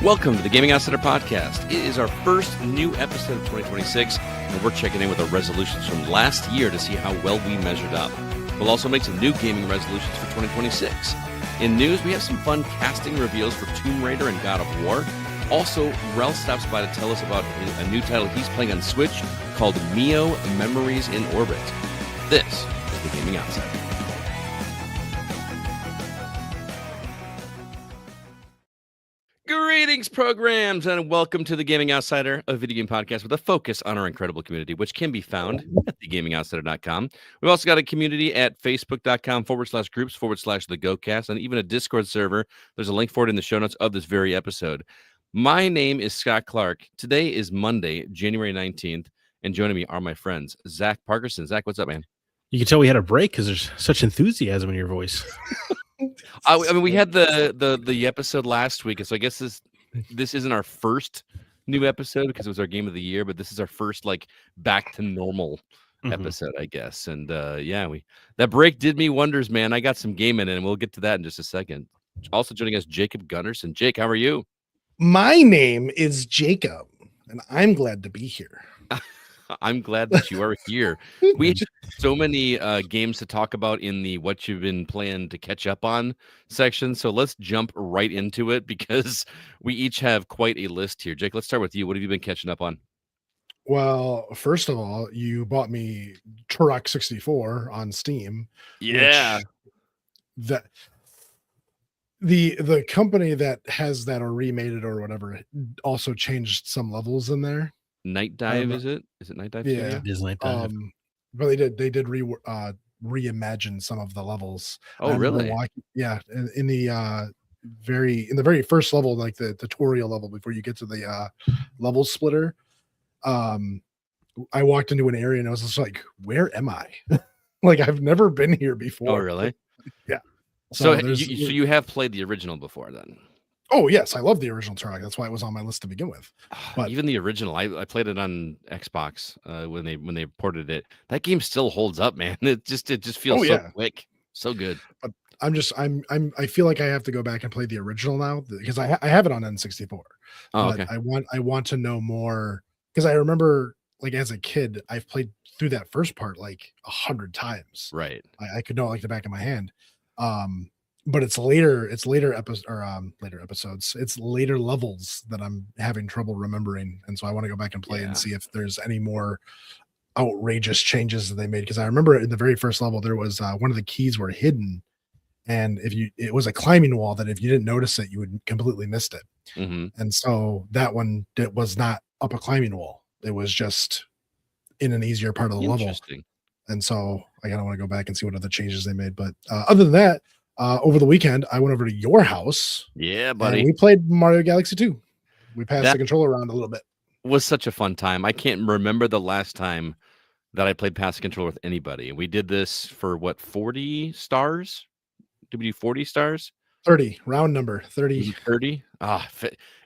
Welcome to the Gaming Outsider Podcast. It is our first new episode of 2026, and we're checking in with our resolutions from last year to see how well we measured up. We'll also make some new gaming resolutions for 2026. In news, we have some fun casting reveals for Tomb Raider and God of War. Also, Rel stops by to tell us about a new title he's playing on Switch called MIO Memories in Orbit. This is the Gaming Outsider. Greetings, programs, and welcome to the Gaming Outsider, a video game podcast with a focus on our incredible community, which can be found at thegamingoutsider.com. We've also got a community at facebook.com/groups/the GoCast, and even a Discord server. There's a link for it in the show notes of this very episode. My name is Scott Clark. Today is Monday, January 19th, and joining me are my friends, Zach Parkerson. Zach, what's up, man? You can tell we had a break because there's such enthusiasm in your voice. I mean, we had the episode last week, so I guess this isn't our first new episode because it was our game of the year, but this is our first like back to normal episode, I guess. And that break did me wonders, man. I got some game in it, and we'll get to that in just a second. Also joining us, Jacob Gunnarsson. Jake, how are you? My name is Jacob, and I'm glad to be here. I'm glad that you are here. We have so many games to talk about in the what you've been playing to catch up on section. So let's jump right into it because we each have quite a list here. Jake, let's start with you. What have you been catching up on? Well, first of all, you bought me Turok 64 on Steam. Yeah. The company that has that or remade it or whatever also changed some levels in there. Night Dive, is it? Is it Night Dive? Yeah, it is Night Dive. But they did reimagine some of the levels. Oh, really? In the very first level, like the tutorial level before you get to the level splitter. I walked into an area and I was just like, "Where am I?" Like I've never been here before. Oh, really? Yeah. So you have played the original before, then? Oh yes, I love the original Turok. That's why it was on my list to begin with. But even the original, I played it on Xbox when they ported it. That game still holds up, man. It just feels so quick, so good. But I feel like I have to go back and play the original now because I have it on N64. Oh, okay. I want to know more because I remember like as a kid I've played through that first part like 100 times. Right. I could know it like the back of my hand. But it's later episodes, it's later levels that I'm having trouble remembering, and so I want to go back and play and see if there's any more outrageous changes that they made. Because I remember in the very first level there was one of the keys were hidden, and it was a climbing wall that if you didn't notice it, you would completely missed it. And so that one was not up a climbing wall; it was just in an easier part of the level. And so I kind of want to go back and see what other changes they made. But other than that. Over the weekend, I went over to your house. Yeah, buddy. And we played Mario Galaxy 2. We passed the controller around a little bit. Was such a fun time. I can't remember the last time that I played pass the controller with anybody. We did this for what, 40 stars? Did we do 40 stars? 30, round number 30. 30?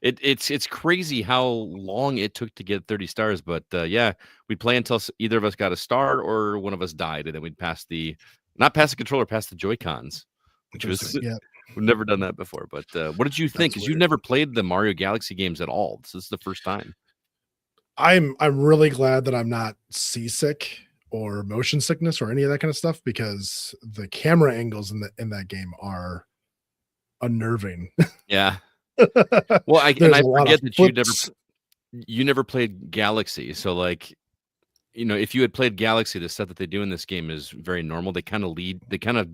It's crazy how long it took to get 30 stars. But we'd play until either of us got a star or one of us died, and then we'd pass the controller, pass the Joy-Cons. Which was we've never done that before. But what did you think? Because you've never played the Mario Galaxy games at all. This is the first time. I'm really glad that I'm not seasick or motion sickness or any of that kind of stuff because the camera angles in that game are unnerving. Yeah. Well, I forget that you never played Galaxy. So like, if you had played Galaxy, the stuff that they do in this game is very normal. They kind of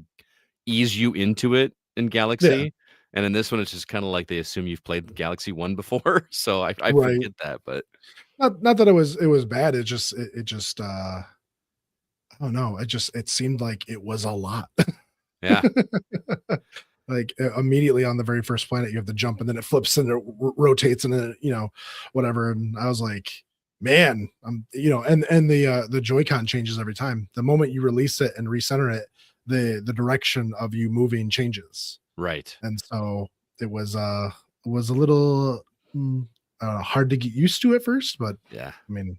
ease you into it in Galaxy, and in this one it's just kind of like they assume you've played Galaxy 1 before, so I forget that. But not that it was bad. It just I don't know, it seemed like it was a lot. Yeah. Like immediately on the very first planet you have to jump and then it flips and it rotates and then whatever, and I was like, man, and the Joy-Con changes every time. The moment you release it and recenter it, the direction of you moving changes, right? And so it was a little hard to get used to at first, but yeah, I mean,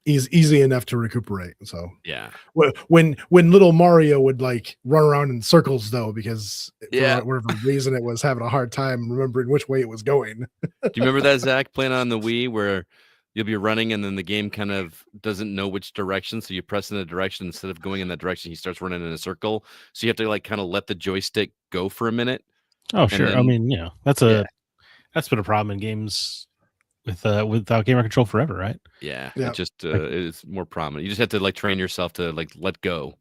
easy enough to recuperate. So Yeah. when little Mario would like run around in circles though, because Yeah. for whatever reason it was having a hard time remembering which way it was going. Do you remember that, Zach, playing on the Wii where you'll be running and then the game kind of doesn't know which direction, so you press in a direction instead of going in that direction, he starts running in a circle. So you have to like kind of let the joystick go for a minute. Oh, sure. then- I mean, that's been a problem in games without gamer control forever, right? Yeah, Yeah. it just it's more prominent. You just have to like train yourself to like let go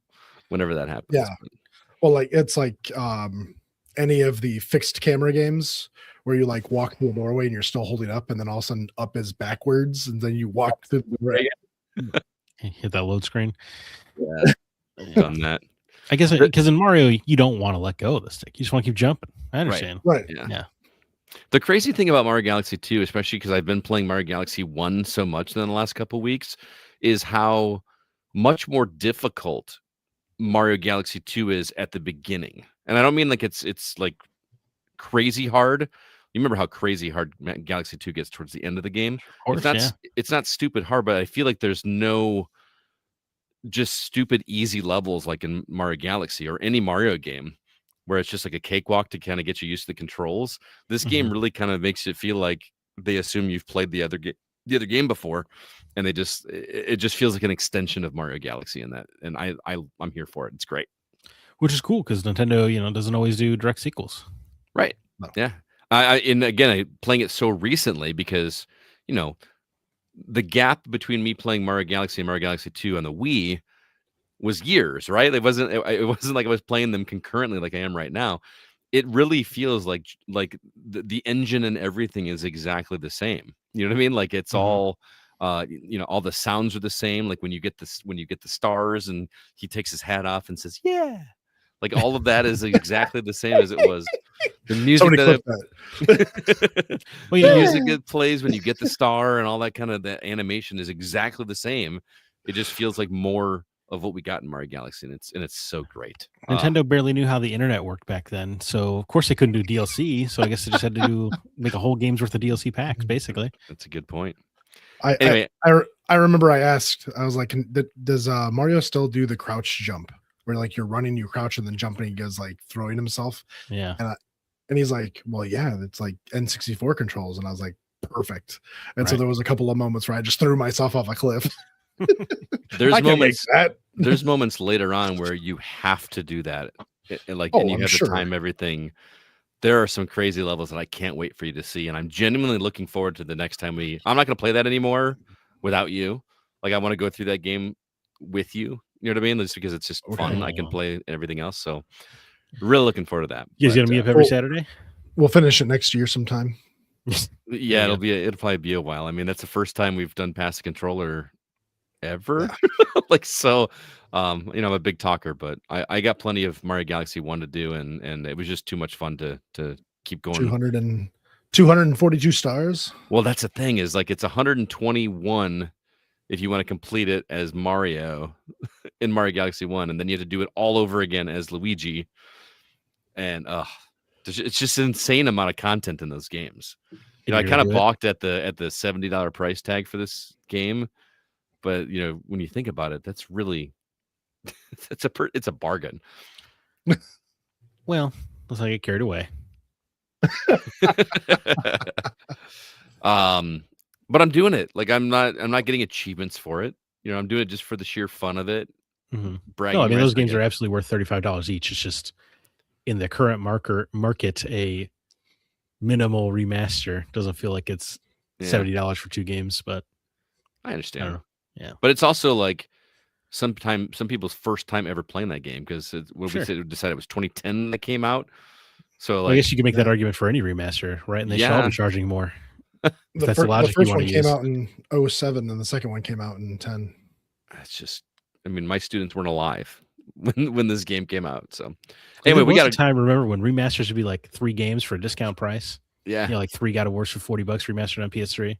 whenever that happens. Yeah. Well, like it's like any of the fixed camera games where you like walk through a doorway and you're still holding up, and then all of a sudden up is backwards, and then you walk through the doorway. Hit that load screen. Yeah, I've done that. I guess because in Mario you don't want to let go of the stick. You just want to keep jumping. I understand. Right. Yeah. The crazy thing about Mario Galaxy 2, especially because I've been playing Mario Galaxy 1 so much in the last couple of weeks, is how much more difficult Mario Galaxy 2 is at the beginning. And I don't mean like it's like crazy hard. You remember how crazy hard Galaxy 2 gets towards the end of the game? Of course, it's not stupid hard, but I feel like there's no just stupid easy levels like in Mario Galaxy or any Mario game where it's just like a cakewalk to kind of get you used to the controls. This game really kind of makes it feel like they assume you've played the other game before, and it just feels like an extension of Mario Galaxy in that. And I'm here for it. It's great. Which is cool because Nintendo, doesn't always do direct sequels. Right. No. Yeah. And again, playing it so recently because, the gap between me playing Mario Galaxy and Mario Galaxy 2 on the Wii was years, right? It wasn't like I was playing them concurrently like I am right now. It really feels like the engine and everything is exactly the same. You know what I mean? Like it's all all the sounds are the same. Like when you get the stars and he takes his hat off and says, "Yeah." Like all of that is exactly the same as it was. The music that music that plays when you get the star and all that kind of the animation is exactly the same. It just feels like more of what we got in Mario Galaxy, and it's so great. Nintendo barely knew how the internet worked back then, so of course they couldn't do DLC. So I guess they just had to make a whole game's worth of DLC packs, basically. That's a good point. Anyway, I remember I asked, I was like, does Mario still do the crouch jump where like you're running, you crouch, and then jumping, he goes like throwing himself? Yeah. And he's like, well, yeah, it's like N64 controls. And I was like, perfect. And so Right. there was a couple of moments where I just threw myself off a cliff. There's moments later on where you have to do that. And you have to time everything. There are some crazy levels that I can't wait for you to see. And I'm genuinely looking forward to the next time I'm not going to play that anymore without you. Like I want to go through that game with you. You know what I mean? Just because it's just fun. I can play everything else. So really looking forward to that. You guys gonna meet up every Saturday? We'll finish it next year sometime. Yeah, it'll probably be a while. I mean, that's the first time we've done pass the controller ever. I'm a big talker, but I got plenty of Mario Galaxy 1 to do, and it was just too much fun to keep going. 242 stars. Well, that's the thing is like it's 121 if you want to complete it as Mario in Mario Galaxy 1, and then you have to do it all over again as Luigi. And it's just an insane amount of content in those games. I kind of balked at the $70 price tag for this game, but when you think about it, that's really it's a bargain. Well, let's not get carried away. But I'm doing it. Like I'm not getting achievements for it. I'm doing it just for the sheer fun of it. Mm-hmm. Bragging. No, I mean those games are absolutely worth $35 each. It's just in the current market, a minimal remaster doesn't feel like it's $70 for two games. But I understand. I don't know. Yeah, but it's also like some people's first time ever playing that game because we decided it was 2010 that came out. So I guess you can make that argument for any remaster, right? And they should all be charging more. The first one came out in 2007 and the second one came out in 2010. It's just, my students weren't alive when this game came out. So anyway, we got a time. Remember when remasters would be like 3 games for a discount price? Yeah. Like 3 God of Wars for $40 remastered on PS3.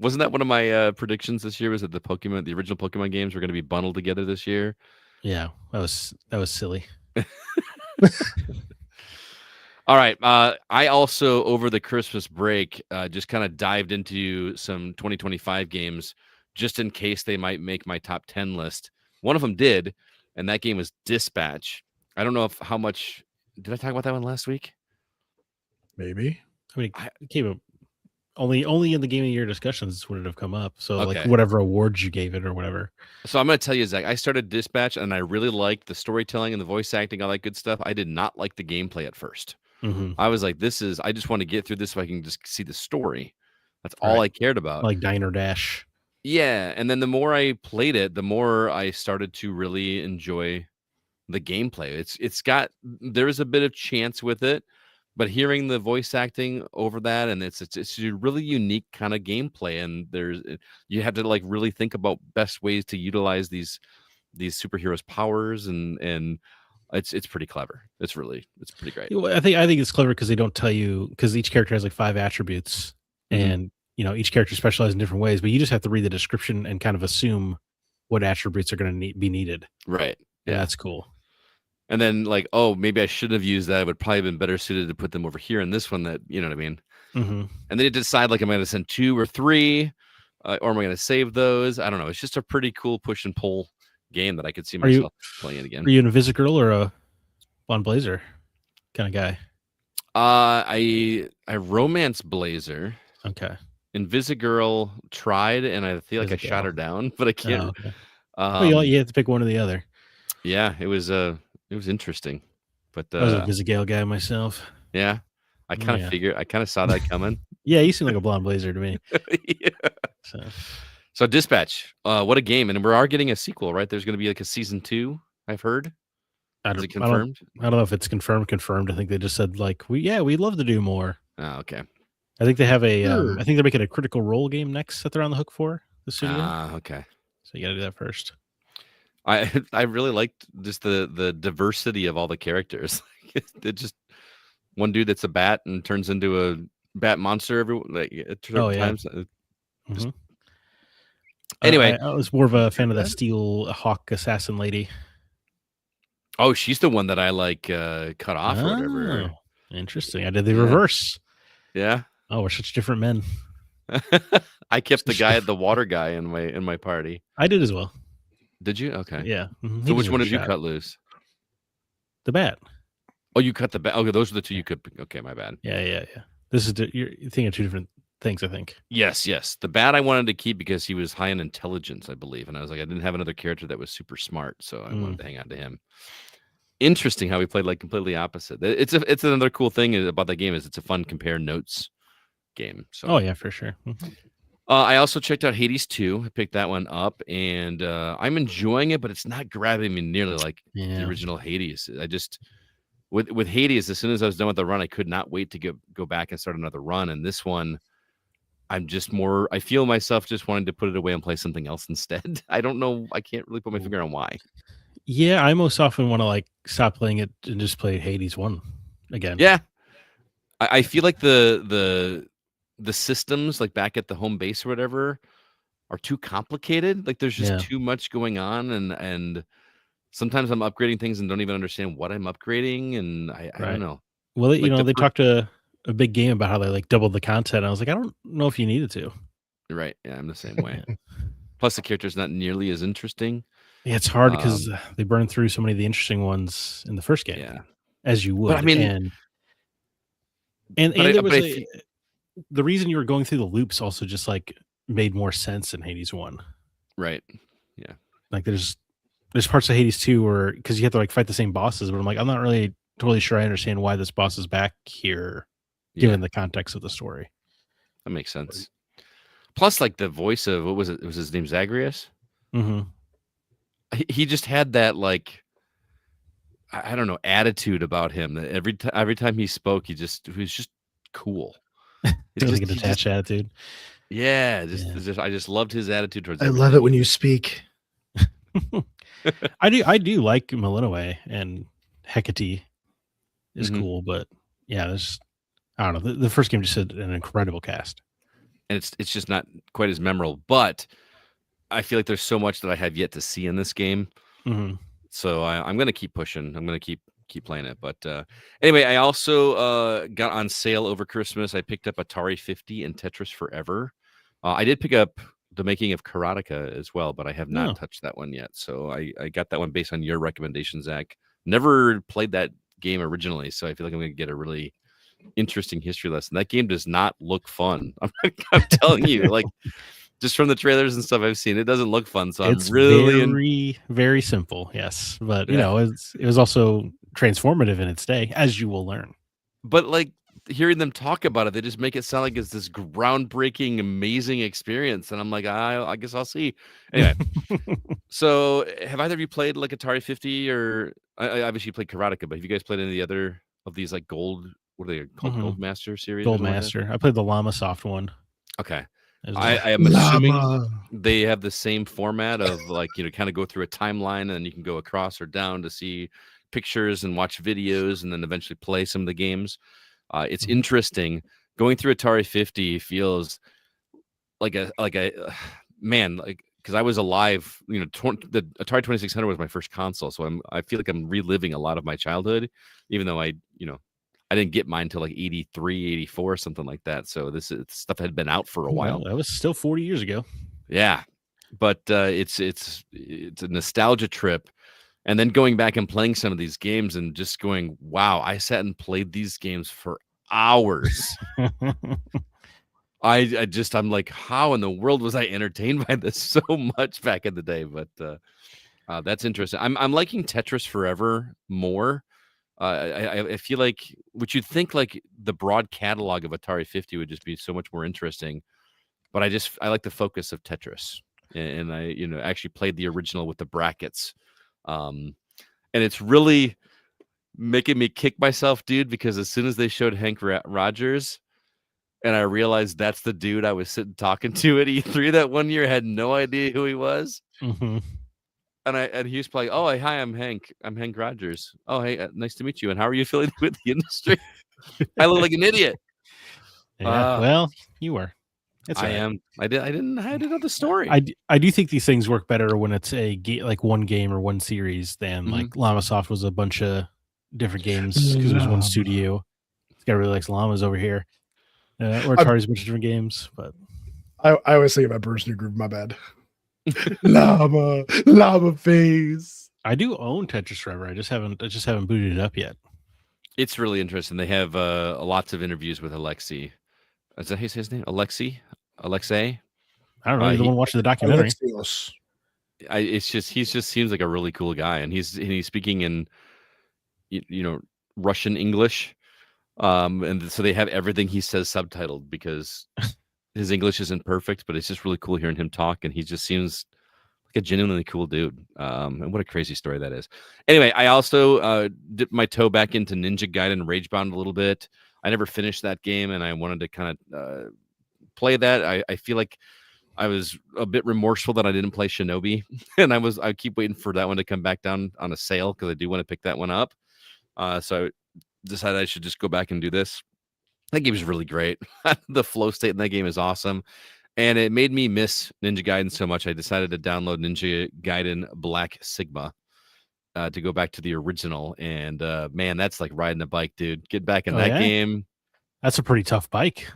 Wasn't that one of my predictions this year? Was that the original Pokemon games were going to be bundled together this year? Yeah, that was silly. All right. I also, over the Christmas break, just kind of dived into some 2025 games just in case they might make my top 10 list. One of them did, and that game was Dispatch. I don't know how much did I talk about that one last week? Maybe. I mean, it came up only in the game of the year discussions would it have come up. So like Okay. whatever awards you gave it or whatever. So I'm going to tell you, Zach, I started Dispatch and I really liked the storytelling and the voice acting, all that good stuff. I did not like the gameplay at first. I was like, I just want to get through this so I can just see the story. That's all I cared about. Like Diner Dash. Yeah. And then the more I played it, the more I started to really enjoy the gameplay. There's a bit of chance with it, but hearing the voice acting over that, and it's a really unique kind of gameplay. And you have to like really think about best ways to utilize these superheroes' powers, and it's pretty clever. It's pretty great. I think it's clever because they don't tell you, because each character has like 5 attributes, and each character specializes in different ways, but you just have to read the description and kind of assume what attributes are going to be needed. Right. Yeah, that's cool. And then like, oh, maybe I should have used that. It would probably have been better suited to put them over here in this one. That, you know what I mean? And then you decide like, am I going to send 2 or 3, or am I going to save those? I don't know. It's just a pretty cool push and pull game that I could see myself playing it again. Are you an Invisigirl or a Blonde Blazer kind of guy? I romance Blazer. Okay. Invisigirl tried, and I feel like I shot her down, but I can't. You have to pick one or the other. Yeah, it was interesting, but I was a Invisigirl guy myself. Yeah, I kind of figured. I kind of saw that coming. Yeah, you seem like a Blonde Blazer to me. Yeah. So Dispatch, what a game, and we are getting a sequel, right? There's going to be like a season 2. I've heard. Is it confirmed? I don't know if it's confirmed. I think they just said like we'd love to do more. Oh, okay. I think they have I think they're making a Critical Role game next that they're on the hook for the studio. Okay. So you got to do that first. I really liked just the diversity of all the characters. It just one dude that's a bat and turns into a bat monster times. Anyway, I was more of a fan of that Steel Hawk assassin lady. Oh, she's the one that I like cut off or whatever. Interesting. I did the reverse. Yeah. Oh, we're such different men. I kept the guy, the water guy, in my party. I did as well. Did you? Okay. Yeah. So which one did you cut loose? The bat. Oh, you cut the bat. Okay, those are the 2 you could. Okay, my bad. Yeah. This is you're thinking of 2 different things, I think. Yes. The bat I wanted to keep because he was high in intelligence, I believe, and I was like, I didn't have another character that was super smart, so I wanted to hang on to him. Interesting how we played like completely opposite. It's another cool thing about that game is it's a fun compare notes game. So. Oh yeah, for sure. I also checked out Hades 2. I picked that one up, and I'm enjoying it, but it's not grabbing me nearly like the original Hades. I just with Hades, as soon as I was done with the run, I could not wait to go back and start another run. And this one, I feel myself just wanting to put it away and play something else instead. I don't know. I can't really put my finger on why. Yeah, I most often want to like stop playing it and just play Hades 1 again. Yeah, I feel like the systems like back at the home base or whatever are too complicated. Like there's just too much going on, and sometimes I'm upgrading things and don't even understand what I'm upgrading, and I don't know. Well, they talked a big game about how they like doubled the content. I was like, I don't know if you needed to. Right? Yeah, I'm the same way. Plus, the character's not nearly as interesting. Yeah, it's hard because they burn through so many of the interesting ones in the first game. Yeah, as you would. But I mean, the reason you were going through the loops also just like made more sense in Hades 1. Right. Yeah. Like there's parts of Hades 2 where because you have to like fight the same bosses, but I'm like, I'm not really totally sure I understand why this boss is back here, given the context of the story. That makes sense. Plus, like the voice of what was it? Was his name Zagreus? He just had that like I don't know attitude about him that every time he spoke, he was just cool. It's like a detached attitude. Yeah, I just loved his attitude towards. I love it when you speak. I do like Malinois, and Hecate is cool, but yeah, I don't know. The first game just had an incredible cast, and it's just not quite as memorable. But I feel like there's so much that I have yet to see in this game, so I'm going to keep pushing. I'm going to keep playing it. But anyway, I also got on sale over Christmas. I picked up Atari 50 and Tetris Forever. I did pick up the making of Karateka as well, but I have not No. touched that one yet. So I got that one based on your recommendation, Zach. Never played that game originally, so I feel like I'm going to get a really interesting history lesson. That game does not look fun. I'm telling you, like just from the trailers and stuff I've seen, it doesn't look fun. So It's I'm really very, very simple. Yes. But, Yeah. it was also transformative in its day, as you will learn. But like hearing them talk about it, they just make it sound like it's this groundbreaking, amazing experience. And I'm like, I guess I'll see. Anyway, so have either of you played like Atari 50 or I obviously played Karateka, but have you guys played any of the other of these like what are they called? Gold Master series? Gold Master. I played the Llama Soft one. Okay. Well. I am assuming they have the same format of like, kind of go through a timeline and you can go across or down to see pictures and watch videos and then eventually play some of the games. It's interesting. Going through Atari 50 feels like a man, like because I was alive, the Atari 2600 was my first console, so I feel like I'm reliving a lot of my childhood, even though I didn't get mine till like 83, 84, something like that. So this stuff had been out for a while. That was still 40 years ago. Yeah, but it's a nostalgia trip. And then going back and playing some of these games and just going, wow, I sat and played these games for hours. I'm like, how in the world was I entertained by this so much back in the day? But that's interesting. I'm liking Tetris Forever more. I feel like what you'd think like the broad catalog of Atari 50 would just be so much more interesting. But I like the focus of Tetris. And I, actually played the original with the brackets. And it's really making me kick myself, dude, because as soon as they showed Hank Rogers and I realized that's the dude I was sitting talking to at E3 that one year, I had no idea who he was. Mm-hmm. And he was playing, oh, hey, hi, I'm Hank Rogers. Oh, hey, nice to meet you. And how are you affiliated with the industry? I look like an idiot. Yeah, well, you were. I am. I didn't know the story. I do think these things work better when it's like one game or one series than like Llama Soft was a bunch of different games because there's one studio. This guy really likes llamas over here. Or Atari's a bunch of different games, but I always think about Bruce New Groove. My bad. llama face. I do own Tetris Forever. I just haven't booted it up yet. It's really interesting. They have lots of interviews with Alexei. Is that his name? Alexei? I don't know. He's the one watching the documentary. He just seems like a really cool guy, and he's speaking in Russian English, and so they have everything he says subtitled because his English isn't perfect, but it's just really cool hearing him talk, and he just seems like a genuinely cool dude. And what a crazy story that is. Anyway, I also dipped my toe back into Ninja Gaiden Ragebound a little bit. I never finished that game, and I wanted to kind of play that. I feel like I was a bit remorseful that I didn't play Shinobi, and I keep waiting for that one to come back down on a sale because I do want to pick that one up. So I decided I should just go back and do this. That game is really great. The flow state in that game is awesome, and it made me miss Ninja Gaiden so much. I decided to download Ninja Gaiden Black Sigma to go back to the original, and man, that's like riding a bike, dude. Get back in that game. That's a pretty tough bike.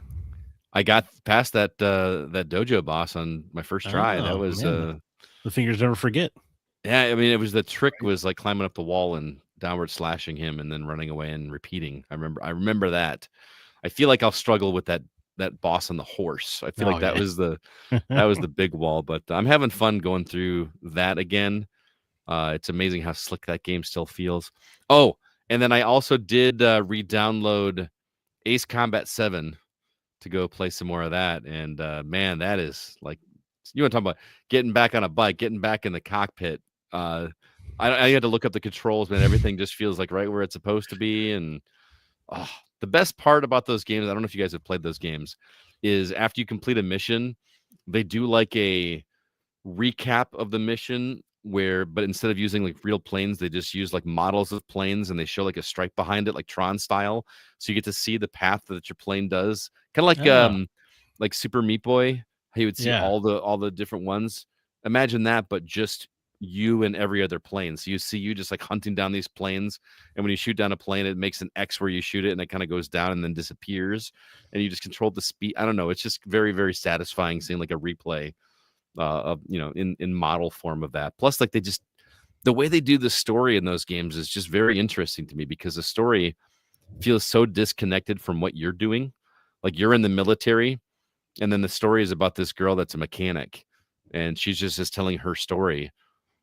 I got past that dojo boss on my first try. That was the fingers never forget. Yeah, I mean, the trick was like climbing up the wall and downward slashing him and then running away and repeating. I remember that. I feel like I'll struggle with that boss on the horse. I feel like that was the big wall, but I'm having fun going through that again. It's amazing how slick that game still feels. Oh, and then I also did re-download Ace Combat 7 to go play some more of that. And man, that is like, you want to talk about getting back on a bike, getting back in the cockpit. I had to look up the controls, man. Everything just feels like right where it's supposed to be. And the best part about those games, I don't know if you guys have played those games, is after you complete a mission, they do like a recap of the mission but instead of using like real planes, they just use like models of planes and they show like a stripe behind it, like Tron style. So you get to see the path that your plane does. Kind of like Super Meat Boy, how you would see all the different ones. Imagine that, but just you and every other plane. So you see you just like hunting down these planes, and when you shoot down a plane, it makes an X where you shoot it and it kind of goes down and then disappears, and you just control the speed. I don't know. It's just very, very satisfying seeing like a replay in model form of that. Plus, like the way they do the story in those games is just very interesting to me because the story feels so disconnected from what you're doing. Like you're in the military, and then the story is about this girl that's a mechanic, and she's just telling her story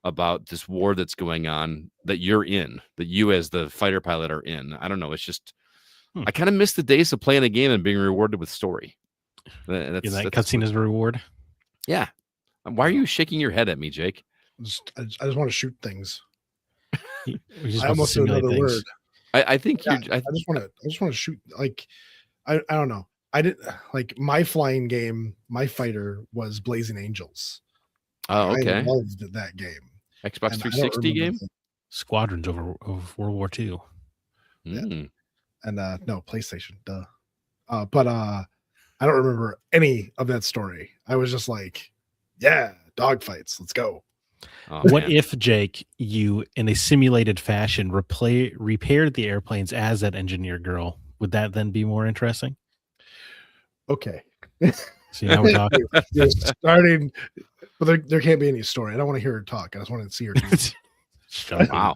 about this war that's going on that you're in, that you as the fighter pilot are in. I don't know. It's just I kind of miss the days of playing a game and being rewarded with story. That cutscene is a reward. Yeah. Why are you shaking your head at me, Jake? I just want to shoot things. I almost said another word. I think I just want to shoot. Like I don't know. I didn't like my flying game. My fighter was Blazing Angels. Oh, okay. I loved that game. Xbox 360 game. Squadrons of World War II. Yeah. And no, PlayStation. Duh. But I don't remember any of that story. I was just like, yeah, dogfights. Let's go. Oh, what if, Jake, you in a simulated fashion repaired the airplanes as that engineer girl? Would that then be more interesting? Okay. See, now we're talking. You're starting, but there can't be any story. I don't want to hear her talk. I just want to see her. Wow.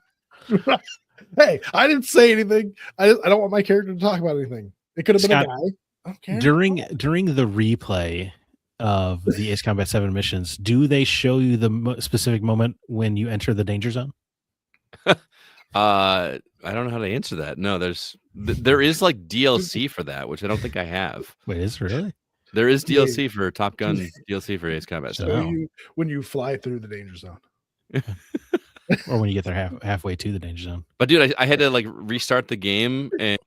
Hey, I didn't say anything. I don't want my character to talk about anything. It could have been a guy. Okay. During the replay of the Ace Combat 7 missions, do they show you the specific moment when you enter the danger zone? I don't know how to answer that. No, there is like DLC for that, which I don't think I have. Wait, is there really? There is DLC for Top Gun DLC for Ace Combat 7. When you fly through the danger zone. Or when you get there halfway to the danger zone. But dude, I had to like restart the game, and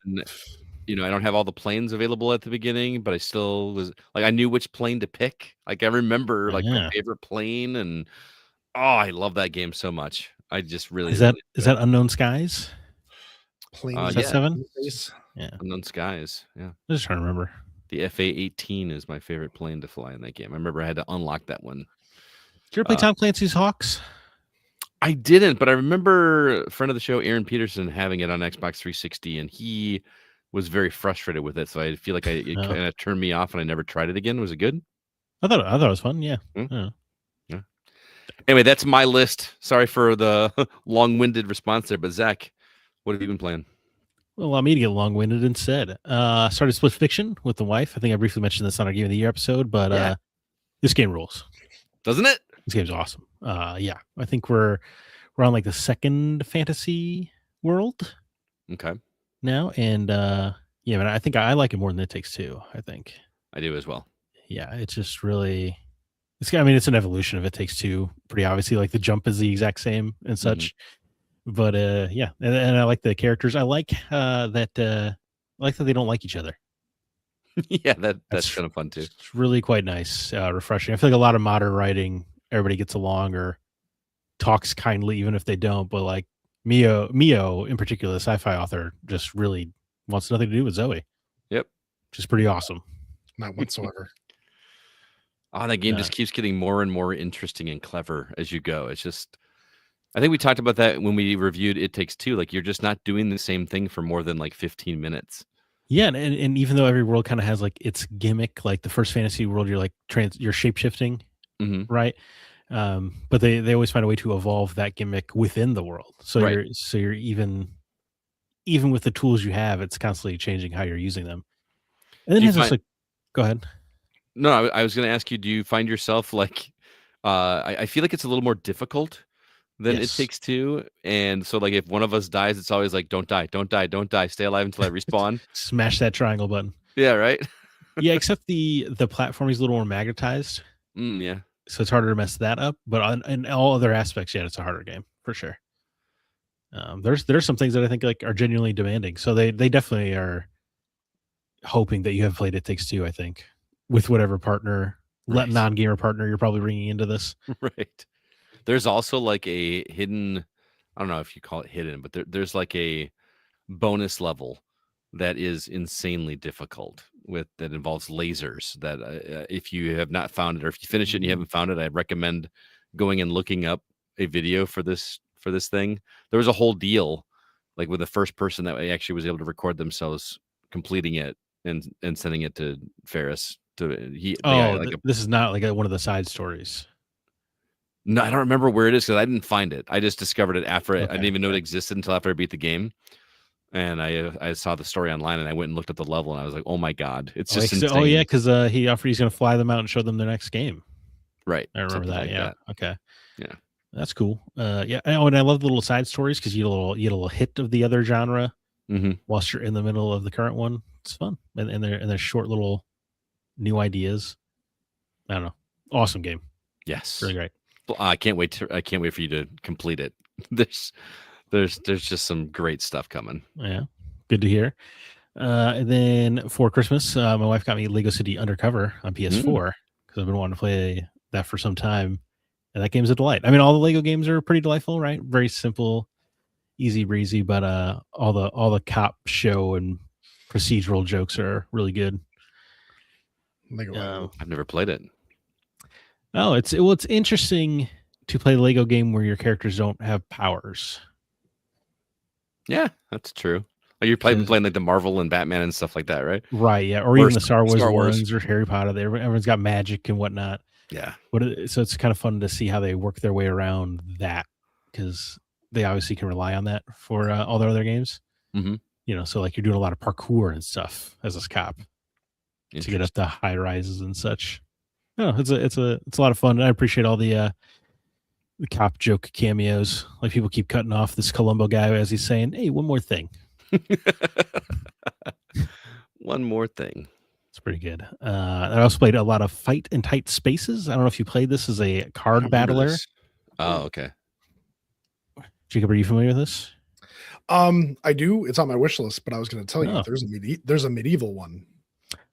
I don't have all the planes available at the beginning, but I still was like, I knew which plane to pick. Like I remember like my favorite plane, and I love that game so much. I just really is that Unknown Skies? Plane is that 7? Yeah, Unknown Skies. Yeah, I'm just trying to remember. The FA-18 is my favorite plane to fly in that game. I remember I had to unlock that one. Did you ever play Tom Clancy's Hawks? I didn't, but I remember a friend of the show, Aaron Peterson, having it on Xbox 360, and he was very frustrated with it. So I feel like it kind of turned me off, and I never tried it again. Was it good? I thought it was fun. Yeah. Yeah. Anyway, that's my list. Sorry for the long-winded response there, but Zach, what have you been playing? Well, allow me to get long-winded instead. Started Split Fiction with the wife. I think I briefly mentioned this on our Game of the Year episode, but this game rules. Doesn't it? This game's awesome. Yeah. I think we're on like the second fantasy world. Okay. Now. And but I think I like it more than It Takes Two, I think. I do as well. Yeah, it's just really it's an evolution of It Takes Two, pretty obviously. Like the jump is the exact same and such. But and I like the characters. I like that they don't like each other. Yeah, that's kind of fun too. It's really quite nice, refreshing. I feel like a lot of modern writing, everybody gets along or talks kindly, even if they don't. But like MIO in particular, the sci-fi author, just really wants nothing to do with Zoe. Yep, which is pretty awesome. Not whatsoever. That game just keeps getting more and more interesting and clever as you go. It's just, I think we talked about that when we reviewed It Takes Two. Like you're just not doing the same thing for more than like 15 minutes. Yeah, and even though every world kind of has like its gimmick, like the first fantasy world, you're like you're shape-shifting, right? But they always find a way to evolve that gimmick within the world. So you're even with the tools you have, it's constantly changing how you're using them. And then it's like, go ahead. No, I was going to ask you, do you find yourself like, I feel like it's a little more difficult than It Takes Two. And so like if one of us dies, it's always like, don't die, stay alive until I respawn. Smash that triangle button. Yeah, right. Yeah, except the platform is a little more magnetized. Yeah. So it's harder to mess that up. But in all other aspects, yeah, it's a harder game for sure. There's some things that I think like are genuinely demanding. So they definitely are hoping that you have played It Takes Two, I think, with whatever partner, non-gamer partner you're probably bringing into this. Right. There's also like a hidden, I don't know if you call it hidden, but there's like a bonus level that is insanely difficult that involves lasers that if you have not found it, or if you finish it and you haven't found it, I recommend going and looking up a video for this thing. There was a whole deal like with the first person that actually was able to record themselves completing it and sending it to Ferris. This is not like one of the side stories. No, I don't remember where it is because I didn't find it. I just discovered it after I didn't even know it Okay. existed until after I beat the game. And I saw the story online and I went and looked at the level and I was like, oh my God, it's just insane. Oh yeah, because he offered he's going to fly them out and show them their next game. Right. I remember Something that. like Yeah. that. Okay. Yeah. That's cool. Yeah. Oh, and I love the little side stories because you get a little hit of the other genre whilst you're in the middle of the current one. It's fun, and they're short little new ideas. I don't know. Awesome game. Yes. Really great. Well, I can't wait for you to complete it. There's just some great stuff coming. Yeah. Good to hear. And then for Christmas, my wife got me Lego City Undercover on PS4 because I've been wanting to play that for some time. And that game's a delight. I mean, all the Lego games are pretty delightful, right? Very simple, easy breezy, but all the cop show and procedural jokes are really good. I've never played it. Oh, it's interesting to play the Lego game where your characters don't have powers. Yeah, that's true. Like you're playing like the Marvel and Batman and stuff like that, right? Right, yeah, or even the Star Wars ones or Harry Potter. Everyone's got magic and whatnot. Yeah. So it's kind of fun to see how they work their way around that because they obviously can rely on that for all their other games. Mm-hmm. You know, so like you're doing a lot of parkour and stuff as a cop to get up to high rises and such. No, it's a lot of fun. I appreciate all the cop joke cameos. Like people keep cutting off this Columbo guy as he's saying, "Hey, one more thing." One more thing. It's pretty good. I also played a lot of Fight in Tight Spaces. I don't know if you played this as a card battler. Oh, okay. Jacob, are you familiar with this? I do. It's on my wish list, but I was going to tell you there's a medieval one.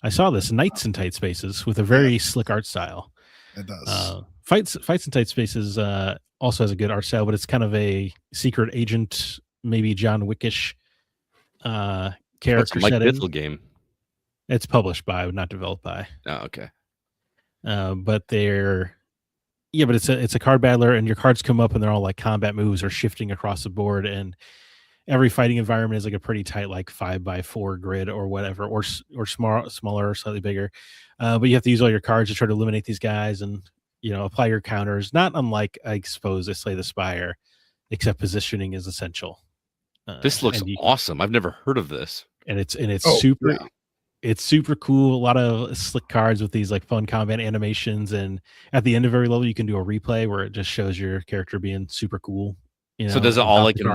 I saw this Knights in Tight Spaces with a very slick art style. It does. Fights in Tight Spaces also has a good art style, but it's kind of a secret agent, maybe John Wickish character setting. Mike Bithell game. It's published by, not developed by. Oh, okay. But it's a card battler, and your cards come up, and they're all like combat moves or shifting across the board, and every fighting environment is like a pretty tight, like 5x4 grid or whatever, or smaller or slightly bigger. But you have to use all your cards to try to eliminate these guys, and apply your counters. Not unlike, I suppose, a Slay the Spire, except positioning is essential. This looks awesome. I've never heard of this, and it's super. Yeah. It's super cool. A lot of slick cards with these like fun combat animations, and at the end of every level, you can do a replay where it just shows your character being super cool. So does it all like in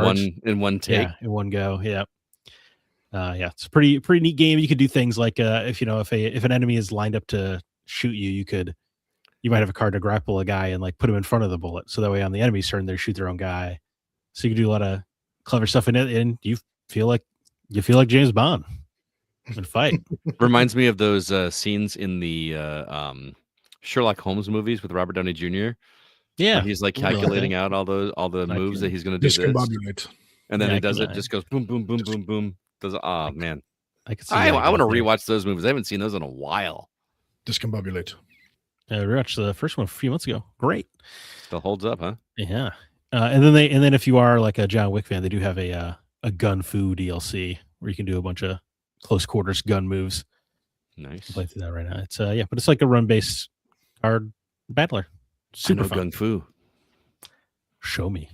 one take? Yeah, in one go. Yeah. It's a pretty neat game. You could do things like if an enemy is lined up to shoot you, you might have a card to grapple a guy and like put him in front of the bullet, so that way on the enemy's turn they shoot their own guy. So you can do a lot of clever stuff in it, and you feel like James Bond. And fight. Reminds me of those scenes in the Sherlock Holmes movies with Robert Downey Jr. Yeah, he's like calculating out all the moves that he's going to do this, and then he does it. Just goes boom, boom, boom, boom, boom. Man, I want to rewatch those movies. I haven't seen those in a while. Discombobulate. I rewatched the first one a few months ago. Great. Still holds up, huh? Yeah. And then if you are like a John Wick fan, they do have a Gun Fu DLC where you can do a bunch of close quarters gun moves. Nice. I'll play through that right now. It's but it's like a run based card battler. Super fun. Gun Fu. Show me.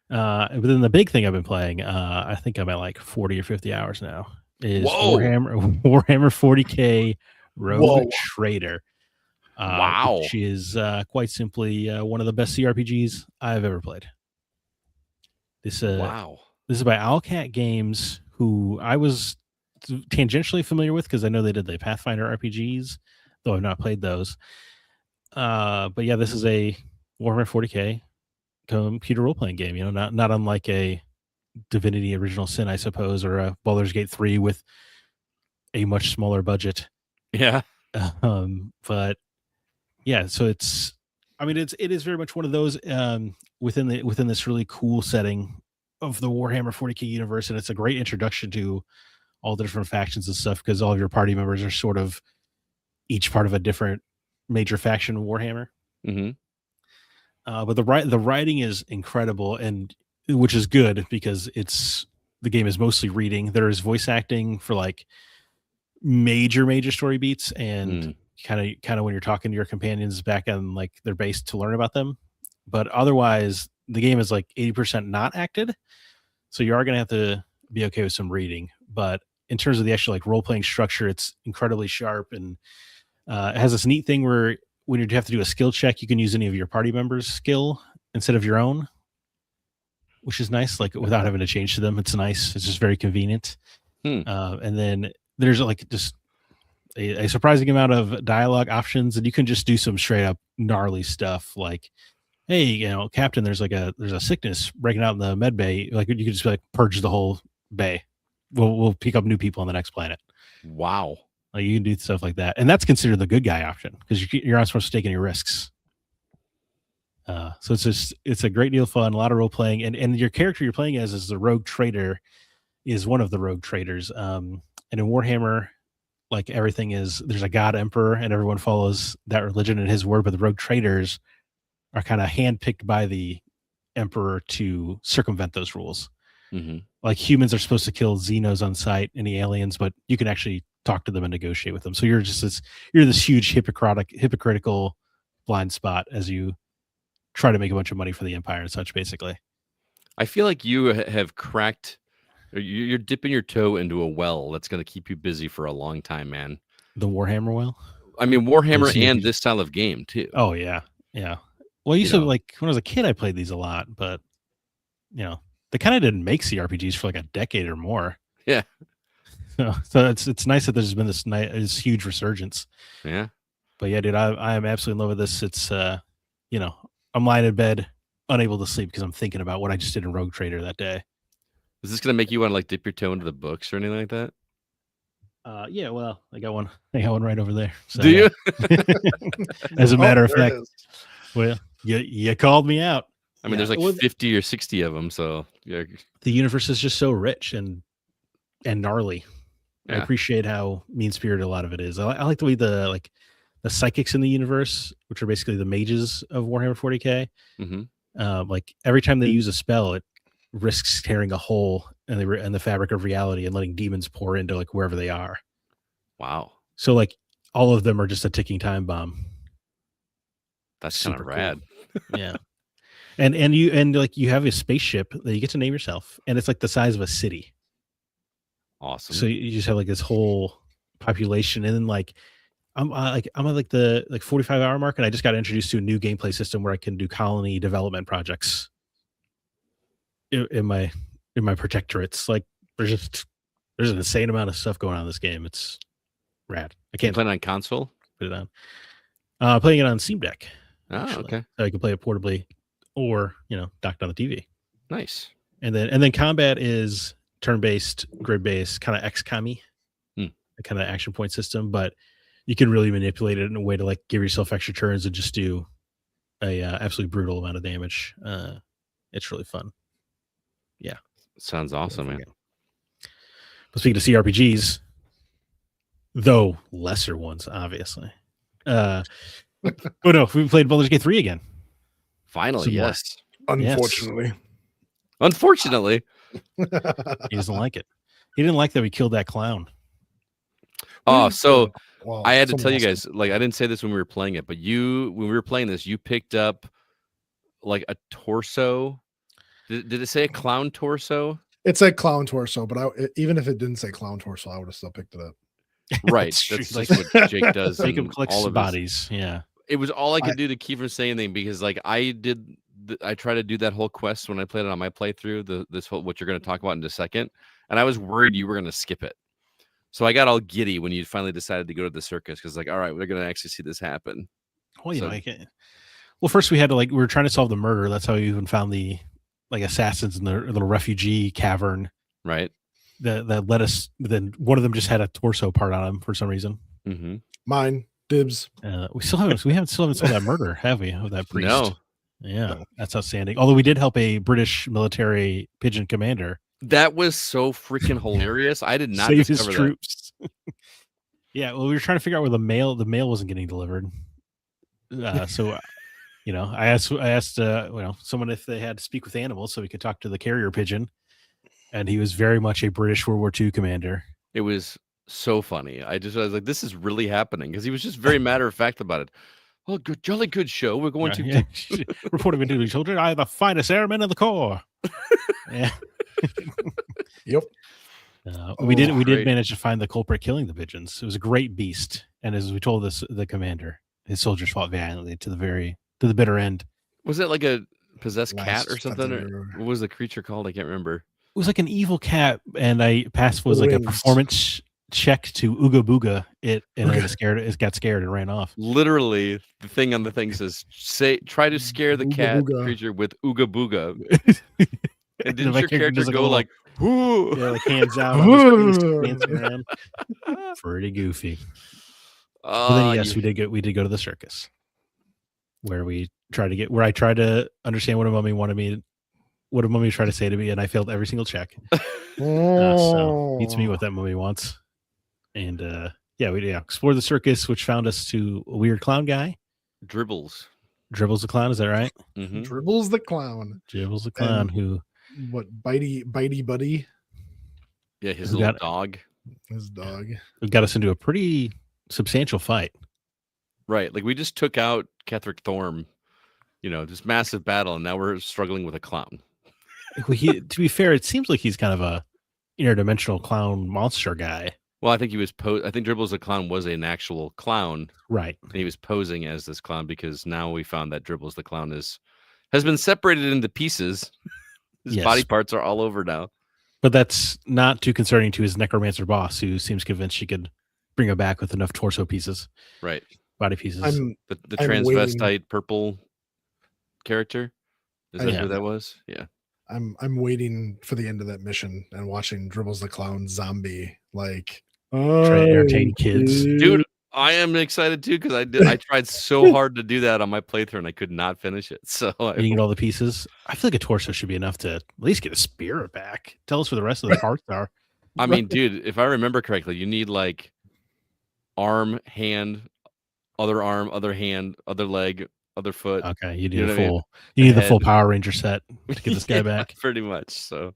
But then the big thing I've been playing, I think I'm at like 40 or 50 hours now, is Warhammer 40K Rogue Trader. Wow. Which is quite simply one of the best CRPGs I've ever played. This is by Owlcat Games, who I was tangentially familiar with because I know they did the Pathfinder RPGs, though I've not played those. But yeah, this is a Warhammer 40K computer role-playing game, not unlike a Divinity Original Sin, I suppose, or a Baldur's Gate 3 with a much smaller budget. Yeah. But yeah, so it is very much one of those within this really cool setting of the Warhammer 40K universe, and it's a great introduction to all the different factions and stuff because all of your party members are sort of each part of a different major faction of Warhammer. Mm-hmm. But the writing is incredible, and which is good because the game is mostly reading. There is voice acting for like major story beats, and kind of when you're talking to your companions back on like their base to learn about them. But otherwise, the game is like 80% not acted, so you are going to have to be okay with some reading. But in terms of the actual like role playing structure, it's incredibly sharp, and it has this neat thing where when you have to do a skill check, you can use any of your party members' skill instead of your own, which is nice. Like without having to change to them, it's nice. It's just very convenient. And then there's like just a surprising amount of dialogue options, and you can just do some straight up gnarly stuff like, hey, you know, Captain, there's a sickness breaking out in the med bay. Like you could just like purge the whole bay. We'll pick up new people on the next planet. Wow. Like you can do stuff like that, and that's considered the good guy option because you're not supposed to take any risks. So it's a great deal of fun, a lot of role playing, and your character you're playing as is the rogue trader, is one of the rogue traders. And in Warhammer, like everything is, there's a god emperor, and everyone follows that religion and his word. But the rogue traders are kind of handpicked by the emperor to circumvent those rules. Mm-hmm. Like humans are supposed to kill Xenos on sight, any aliens, but you can actually talk to them and negotiate with them. So you're this huge hypocritical blind spot as you try to make a bunch of money for the empire and such, basically. I feel like you have cracked, or you're dipping your toe into a well that's going to keep you busy for a long time, man. The Warhammer well? I mean, Warhammer and this style of game too. Oh yeah. Yeah. Well, like when I was a kid, I played these a lot, but you know, they kind of didn't make CRPGs for like a decade or more. Yeah. So it's nice that there's been this huge resurgence. Yeah. But yeah, dude, I am absolutely in love with this. It's you know, I'm lying in bed, unable to sleep because I'm thinking about what I just did in Rogue Trader that day. Is this gonna make you want to like dip your toe into the books or anything like that? Yeah, well, I got one right over there. So, do you? As a matter of fact, well, you called me out. I mean, there's like 50 or 60 of them, so yeah. The universe is just so rich and gnarly. Yeah. I appreciate how mean-spirited a lot of it is. I like the way the psychics in the universe, which are basically the mages of Warhammer 40K. Mm-hmm. Like every time they use a spell, it risks tearing a hole in the fabric of reality and letting demons pour into like wherever they are. Wow. So like all of them are just a ticking time bomb. That's kind of rad. Cool. Yeah. And you have a spaceship that you get to name yourself, and it's like the size of a city. Awesome. So you just have like this whole population, and then like I'm at like the 45-hour mark, and I just got introduced to a new gameplay system where I can do colony development projects in my protectorates. Like there's an insane amount of stuff going on in this game. It's rad. I can't play it on console. Put it on. Playing it on Steam Deck. Oh, okay. So I can play it portably, or docked on the TV. Nice. And then combat is turn-based, grid-based, kind of XCOM-y, a kind of action point system, but you can really manipulate it in a way to like give yourself extra turns and just do a absolutely brutal amount of damage. It's really fun. Yeah. Sounds awesome, man. But speaking of CRPGs, though lesser ones, obviously. Oh no, we played Baldur's Gate 3 again. Finally, yes. Unfortunately. Unfortunately. He doesn't like it. He didn't like that we killed that clown. Oh, so well, I had to tell you guys, like, I didn't say this when we were playing it, but when we were playing this, you picked up like a torso. Did it say a clown torso? It said clown torso, but even if it didn't say clown torso, I would have still picked it up. Right. That's like what Jake does. Jacob collects all of bodies. Yeah. It was all I could do to keep from saying anything, because like I tried to do that whole quest when I played it on my playthrough, this whole, what you're going to talk about in a second. And I was worried you were going to skip it. So I got all giddy when you finally decided to go to the circus, because like, all right, we're going to actually see this happen. Well, well, first we were trying to solve the murder. That's how we even found the like assassins in the little refugee cavern. Right. That led us. Then one of them just had a torso part on him for some reason. Mm-hmm. Mine dibs. We still haven't solved that murder, have we? Of that priest? No. Yeah, No. That's outstanding. Although we did help a British military pigeon commander. That was so freaking hilarious. I did not save discover his troops. Yeah, well, we were trying to figure out where the mail wasn't getting delivered. So, I asked someone if they had to speak with animals so we could talk to the carrier pigeon, and he was very much a British World War II commander. It was so funny. I was like, this is really happening because he was just very matter of fact about it. Oh, good, jolly good show. We're going to reporting to the children. I am the finest airman in the Corps. Yeah. Yep. We did great. manage to find the culprit killing the pigeons. It was a great beast, and as we told the commander, his soldiers fought valiantly to the bitter end. Was it like a possessed cat or Last something? Or feather. what was the creature called? I can't remember. It was like an evil cat, and I passed was like a Wings. performance check to Ooga Booga it, and it got scared and ran off. Literally, the thing on the thing says, try to scare the Ooga cat booga. creature with Ooga Booga. And didn't my your character does go like, whoo? yeah, like hands out on his face, dancing around? Pretty goofy. But then yes, we did go to the circus, where I tried to understand what a mummy tried to say to me, and I failed every single check. So beats me what that mummy wants. And we explored the circus, which found us to a weird clown guy. Dribbles the clown, is that right? Mm-hmm. Dribbles the clown. Dribbles the clown, who what bitey buddy? Yeah, his little dog. His dog. Who got us into a pretty substantial fight. Right, like we just took out Ketherick Thorm, this massive battle, and now we're struggling with a clown. To be fair, it seems like he's kind of a interdimensional clown monster guy. Well, I think I think Dribbles the clown was an actual clown, right? And he was posing as this clown because now we found that Dribbles the clown has been separated into pieces. His body parts are all over now. But that's not too concerning to his necromancer boss, who seems convinced she could bring him back with enough torso pieces, right? Body pieces. The transvestite purple character. Is that who that was? Yeah. I'm waiting for the end of that mission and watching Dribbles the clown zombie try to entertain kids. Dude, I am excited too because I tried so hard to do that on my playthrough and I could not finish it. So you get all the pieces. I feel like a torso should be enough to at least get a spirit back. Tell us where the rest of the parts are. I mean, dude, if I remember correctly, you need like arm, hand, other arm, other hand, other leg, other foot. Okay, you need the full Power Ranger set to get this guy back. Pretty much. So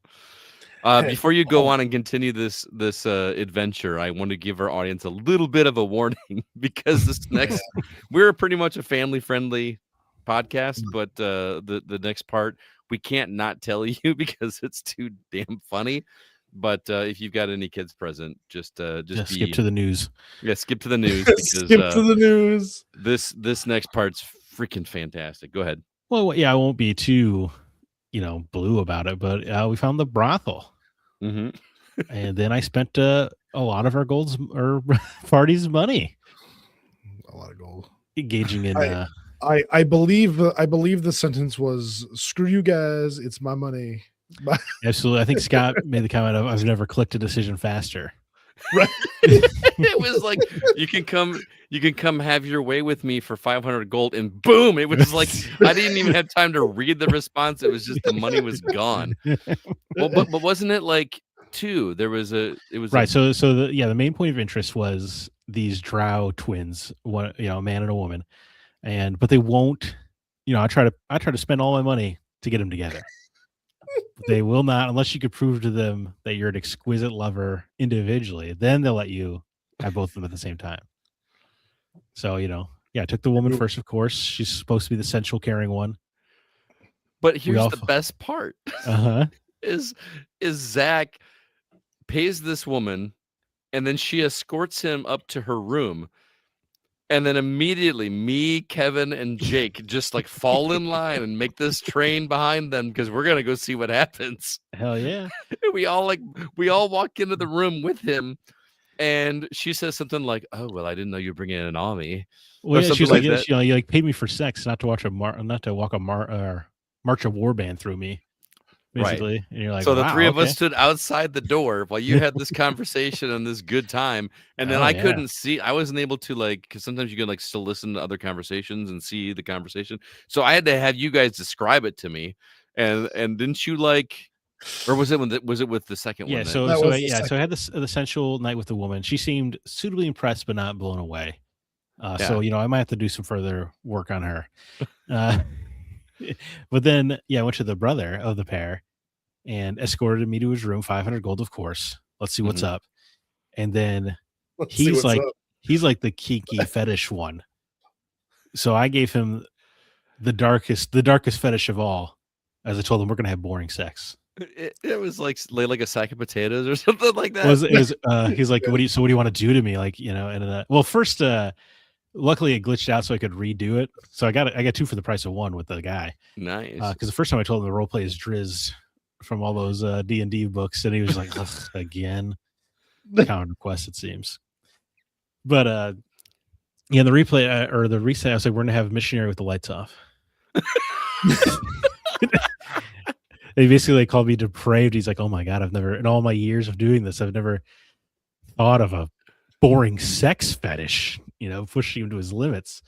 before you go on and continue this adventure, I want to give our audience a little bit of a warning because this next we're pretty much a family-friendly podcast, but the next part we can't not tell you because it's too damn funny. But if you've got any kids present, just skip to the news. Yeah, skip to the news because skip to the news. This next part's freaking fantastic. Go ahead. Well, yeah, I won't be too blue about it, but we found the brothel. Mm-hmm. And then I spent a lot of our party's money. A lot of gold. Engaging in I believe the sentence was "Screw you guys, it's my money." Absolutely. I think Scott made the comment of I've never clicked a decision faster. Right. It was like you can come have your way with me for 500 gold, and boom, it was like I didn't even have time to read the response. It was just the money was gone. Well, but wasn't it like two? It was right. So the main point of interest was these drow twins, one a man and a woman, but they won't. I try to spend all my money to get them together. They will not, unless you could prove to them that you're an exquisite lover individually. Then they'll let you have both of them at the same time. So I took the woman first, of course. She's supposed to be the sensual, caring one. But here's the best part: is Zach pays this woman, and then she escorts him up to her room. And then immediately me, Kevin, and Jake just like fall in line and make this train behind them because we're going to go see what happens. Hell yeah. We all walk into the room with him and she says something like, "Oh, well, I didn't know you were bringing in an army." Well, yeah, she's like that. You paid me for sex, not to walk a march of war band through me. Basically, right. And you're like, so the three of us stood outside the door while you had this conversation and this good time, and then I couldn't see. I wasn't able to because sometimes you can still listen to other conversations and see the conversation. So I had to have you guys describe it to me, and didn't you or was it with the second one? So I had this sensual night with the woman. She seemed suitably impressed, but not blown away. So I might have to do some further work on her. But then I went to the brother of the pair and escorted me to his room, 500 gold, of course. Let's see what's up. and then Let's see he's what's like up. he's like the kinky fetish one. So I gave him the darkest fetish of all, as I told him we're gonna have boring sex. It was like lay like a sack of potatoes or something like that. It was he's like, what do you want to do to me? Like, and well, first luckily it glitched out so I could redo it. So I got 2 for the price of 1 with the guy. Nice. Because the first time I told him the role play is Driz from all those D&D books, and he was like, ugh, again. Common request, it seems. But yeah, the replay or the reset, I was like, we're gonna have a missionary with the lights off. They basically called me depraved. He's like, oh my God, I've never, in all my years of doing this, I've never thought of a boring sex fetish, pushing him to his limits.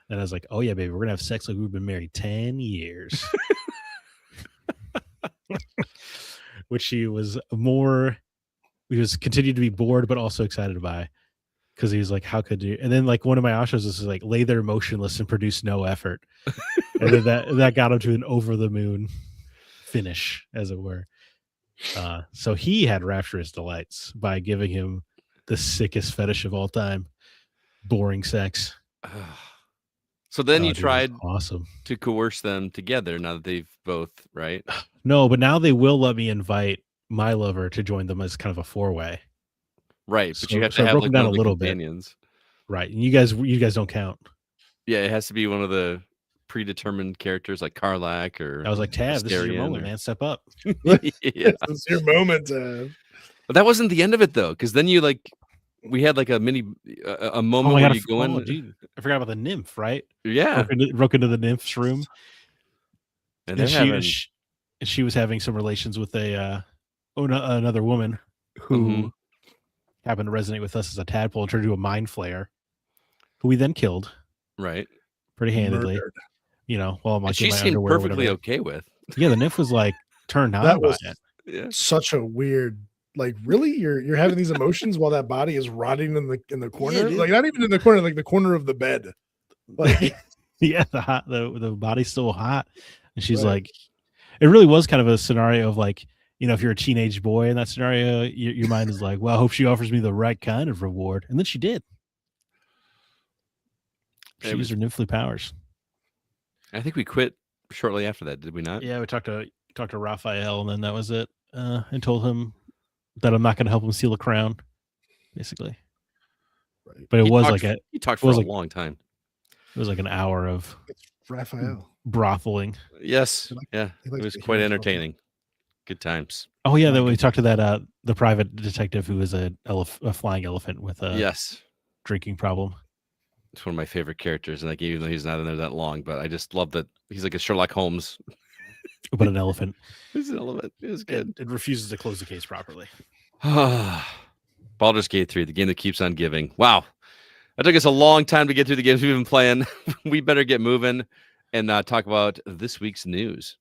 And I was like, oh yeah, baby, we're gonna have sex like we've been married 10 years. Which he was continued to be bored, but also excited by, because he was like, how could you? And then like one of my options is like, lay there motionless and produce no effort. And then that got him to an over the moon finish, as it were. So he had rapturous delights by giving him the sickest fetish of all time, boring sex. So then you dude, tried awesome to coerce them together now that they've both, right? No, but now they will let me invite my lover to join them as kind of a 4-way. Right, but you have so to have broken like down one of a the little companions. Bit. Right. And you guys don't count. Yeah, it has to be one of the predetermined characters like Karlak or I was like, Tav, this is your moment, man. Step up. Yeah. It's your moment. But that wasn't the end of it though, because then we had like a mini a moment where you go in. Dude, I forgot about the nymph, right? Yeah, broke into the nymph's room, and she was having some relations with another woman who happened to resonate with us as a tadpole and turned into a mind flayer, who we then killed. Right, pretty handedly. Murdered. While I'm like, she seemed perfectly okay with. Yeah, the nymph was like turned on. That was it. Such a weird. Like, really, you're having these emotions while that body is rotting in the corner, like not even in the corner, like the corner of the bed. Like, yeah, the body's still hot, and she's like, it really was kind of a scenario of like, if you're a teenage boy in that scenario, your mind is like, well, I hope she offers me the right kind of reward, and then she did. She used her nymphly powers. I think we quit shortly after that, did we not? Yeah, we talked to Raphael, and then that was it. And told him that I'm not going to help him steal a crown, basically. Right. But he talked for a long time. It was like an hour of Raphael brothling. Yes, it was quite entertaining. Good times. Oh yeah, then we talked to that the private detective who is a flying elephant with a drinking problem. It's one of my favorite characters, and like even though he's not in there that long, but I just love that he's like a Sherlock Holmes. But an elephant. He's an elephant. It was good. It refuses to close the case properly. Baldur's Gate 3, the game that keeps on giving. Wow. It took us a long time to get through the games we've been playing. We better get moving and talk about this week's news.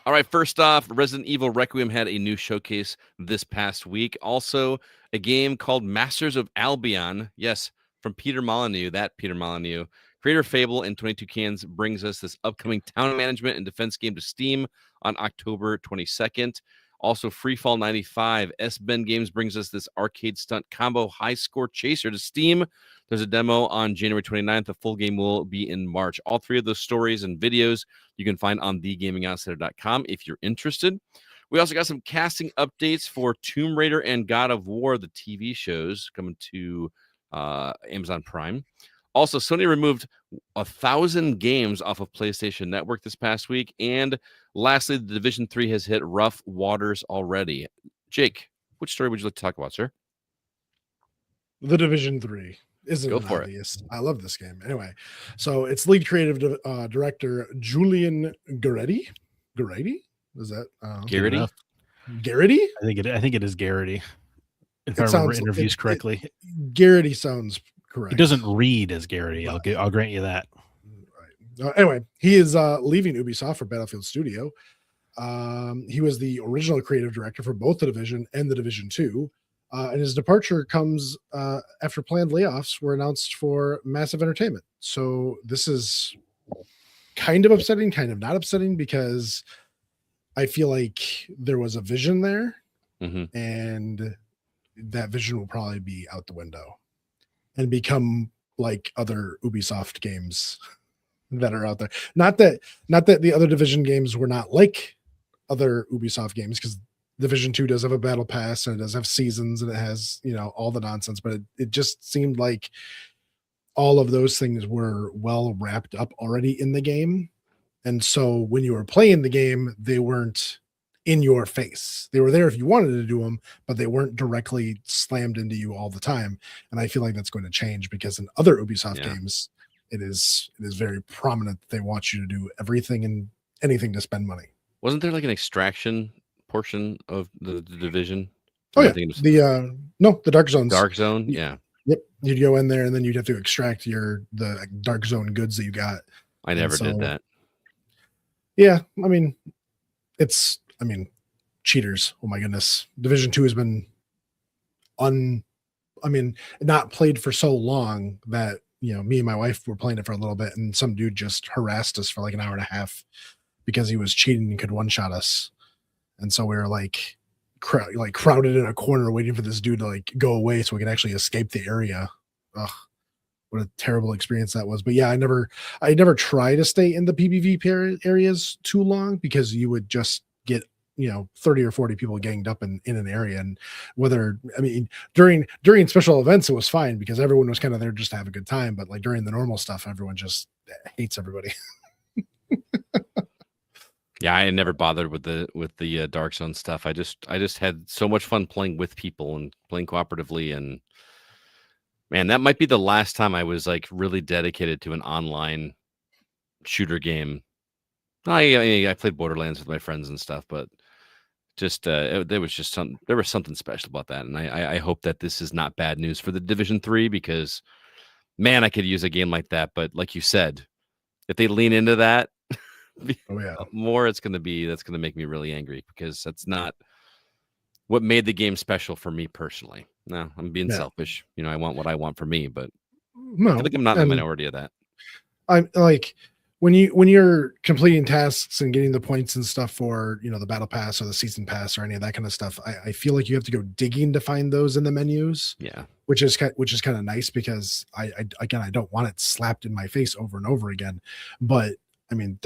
All right, first off, Resident Evil Requiem had a new showcase this past week. Also, a game called Masters of Albion. Yes, from Peter Molyneux, creator of Fable and 22 Cans, brings us this upcoming town management and defense game to Steam on October 22nd. Also, Freefall 95, S-Ben Games brings us this arcade stunt combo high score chaser to Steam. There's a demo on January 29th. The full game will be in March. All 3 of those stories and videos you can find on thegamingoutsiders.com if you're interested. We also got some casting updates for Tomb Raider and God of War, the TV shows, coming to Amazon Prime. Also, Sony removed 1,000 games off of PlayStation Network this past week. And lastly, The Division 3 has hit rough waters already. Jake, which story would you like to talk about, sir? The Division 3 isn't obvious. I love this game. Anyway, so it's lead creative director Julian Garretti. Is that Garrity? Garrity? I think it is Garrity. If I remember interviews correctly. Garrity sounds correct. He doesn't read as Garrity. I'll grant you that. Right. Anyway, he is leaving Ubisoft for Battlefield Studio. He was the original creative director for both The Division and The Division 2. And his departure comes after planned layoffs were announced for Massive Entertainment. So this is kind of upsetting, kind of not upsetting, because I feel like there was a vision there, and that vision will probably be out the window and become like other Ubisoft games that are out there. Not that the other Division games were not like other Ubisoft games, because Division 2 does have a battle pass and it does have seasons and it has, all the nonsense, but it just seemed like all of those things were well wrapped up already in the game. And so when you were playing the game, they weren't in your face. They were there if you wanted to do them, but they weren't directly slammed into you all the time. And I feel like that's going to change, because in other Ubisoft games, it is very prominent that they want you to do everything and anything to spend money. Wasn't there like an extraction portion of the Division? Oh yeah, the Dark Zones. Dark Zone, yeah. Yep, you'd go in there and then you'd have to extract the Dark Zone goods that you got. I never did that. Yeah, I mean, cheaters. Oh my goodness, Division 2 has been not played for so long that me and my wife were playing it for a little bit, and some dude just harassed us for like an hour and a half because he was cheating and could one-shot us. And so we were like crowded in a corner waiting for this dude to like go away so we could actually escape the area. Ugh, what a terrible experience that was. But yeah, I never try to stay in the PvP areas too long, because you would just get 30 or 40 people ganged up in an area. And during special events it was fine because everyone was kind of there just to have a good time, but like during the normal stuff everyone just hates everybody. Yeah, I never bothered with the Dark Zone stuff. I just had so much fun playing with people and playing cooperatively, and man, that might be the last time I was like really dedicated to an online shooter game. I played Borderlands with my friends and stuff, but just there was something special about that, and I hope that this is not bad news for the Division 3, because man, I could use a game like that. But like you said, if they lean into that more, that's going to make me really angry, because that's not what made the game special for me personally. No, I'm being selfish. I want what I want for me, but I feel like I'm not in the minority of that. I'm like, when you're completing tasks and getting the points and stuff for the battle pass or the season pass or any of that kind of stuff, I feel like you have to go digging to find those in the menus. Yeah, which is kind of nice, because I don't want it slapped in my face over and over again. But I mean,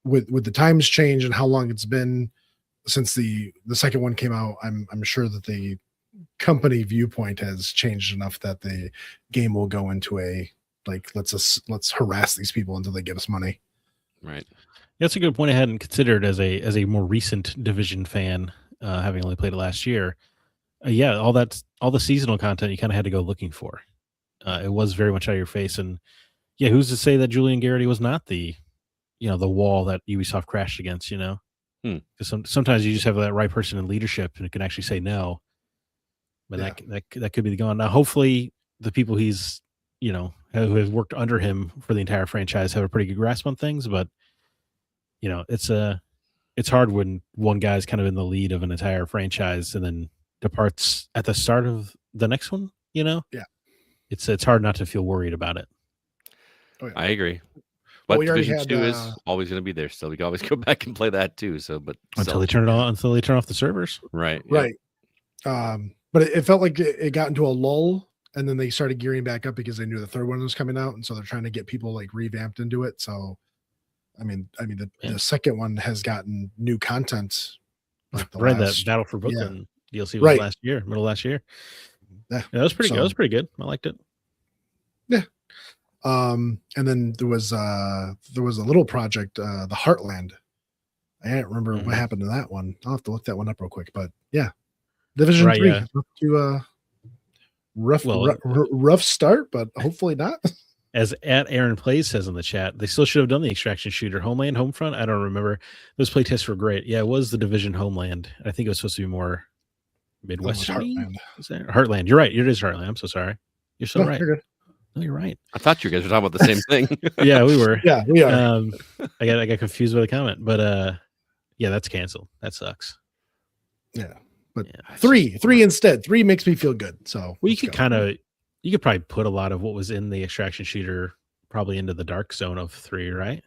with the times change and how long it's been since the second one came out, I'm sure that the company viewpoint has changed enough that the game will go into a like, let's harass these people until they give us money. Right. That's a good point I hadn't considered as a more recent Division fan, having only played it last year. All the seasonal content you kind of had to go looking for. It was very much out of your face, and who's to say that Julian Garrity was not the wall that Ubisoft crashed against? Because sometimes you just have that right person in leadership and it can actually say no. But that could be the going. Now, hopefully, the people he's who have worked under him for the entire franchise have a pretty good grasp on things. But it's hard when one guy's kind of in the lead of an entire franchise and then departs at the start of the next one. It's hard not to feel worried about it. Oh, yeah. I agree. But Division 2 is always going to be there still. We can always go back and play that too. So, but until they turn off the servers. Right. Right. But it felt like it got into a lull, and then they started gearing back up because they knew the third one was coming out, and so they're trying to get people like revamped into it. So, the second one has gotten new content. Like that Battle for Brooklyn DLC was middle of last year. Yeah, that was pretty good. That was pretty good. I liked it. Yeah. And then there was a little project, the Heartland. I can't remember what happened to that one. I'll have to look that one up real quick. But yeah, Division 3 to rough start, but hopefully not. As @Aaron Plays says in the chat, they still should have done the extraction shooter. Homeland, Homefront. I don't remember. Those playtests were great. Yeah, it was the Division Homeland. I think it was supposed to be more Midwestern. Heartland. You're right. It is Heartland. I'm so sorry. You're so right. You're good. No, you're right. I thought you guys were talking about the same thing. Yeah, we were. Yeah, we are. I got confused by the comment, but that's canceled. That sucks. Yeah, but three instead. 3 makes me feel good. So you could probably put a lot of what was in the extraction shooter probably into the dark zone of 3, right?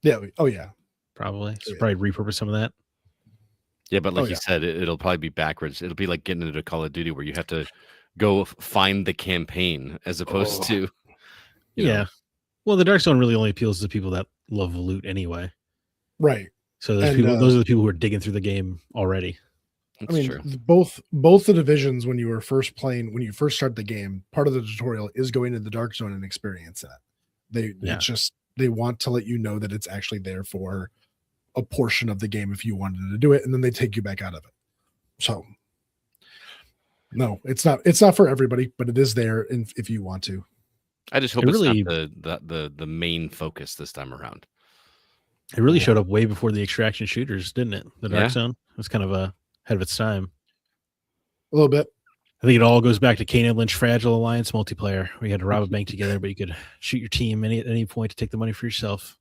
Yeah. Oh yeah. Probably. So Yeah. probably repurpose some of that. Yeah, but like Oh, you yeah. said, it'll probably be backwards. It'll be like getting into Call of Duty where you have to go find the campaign as opposed Oh. to, you Yeah. know. Well, the Dark Zone really only appeals to people that love loot anyway. Right. So those And, people, those are the people who are digging through the game already. I mean, true. both the divisions, when you first start the game, part of the tutorial is going to the Dark Zone and experience that. It's just, they want to let you know that it's actually there for a portion of the game if you wanted to do it, and then they take you back out of it. So no, it's not for everybody, but it is there if you want to. I just hope It it's really- not the main focus this time around. It really showed up way before the extraction shooters, didn't it? The Dark Yeah. Zone was kind of ahead of its time. A little bit. I think it all goes back to Kane and Lynch Fragile Alliance multiplayer. We had to rob a bank together, but you could shoot your team at any point to take the money for yourself.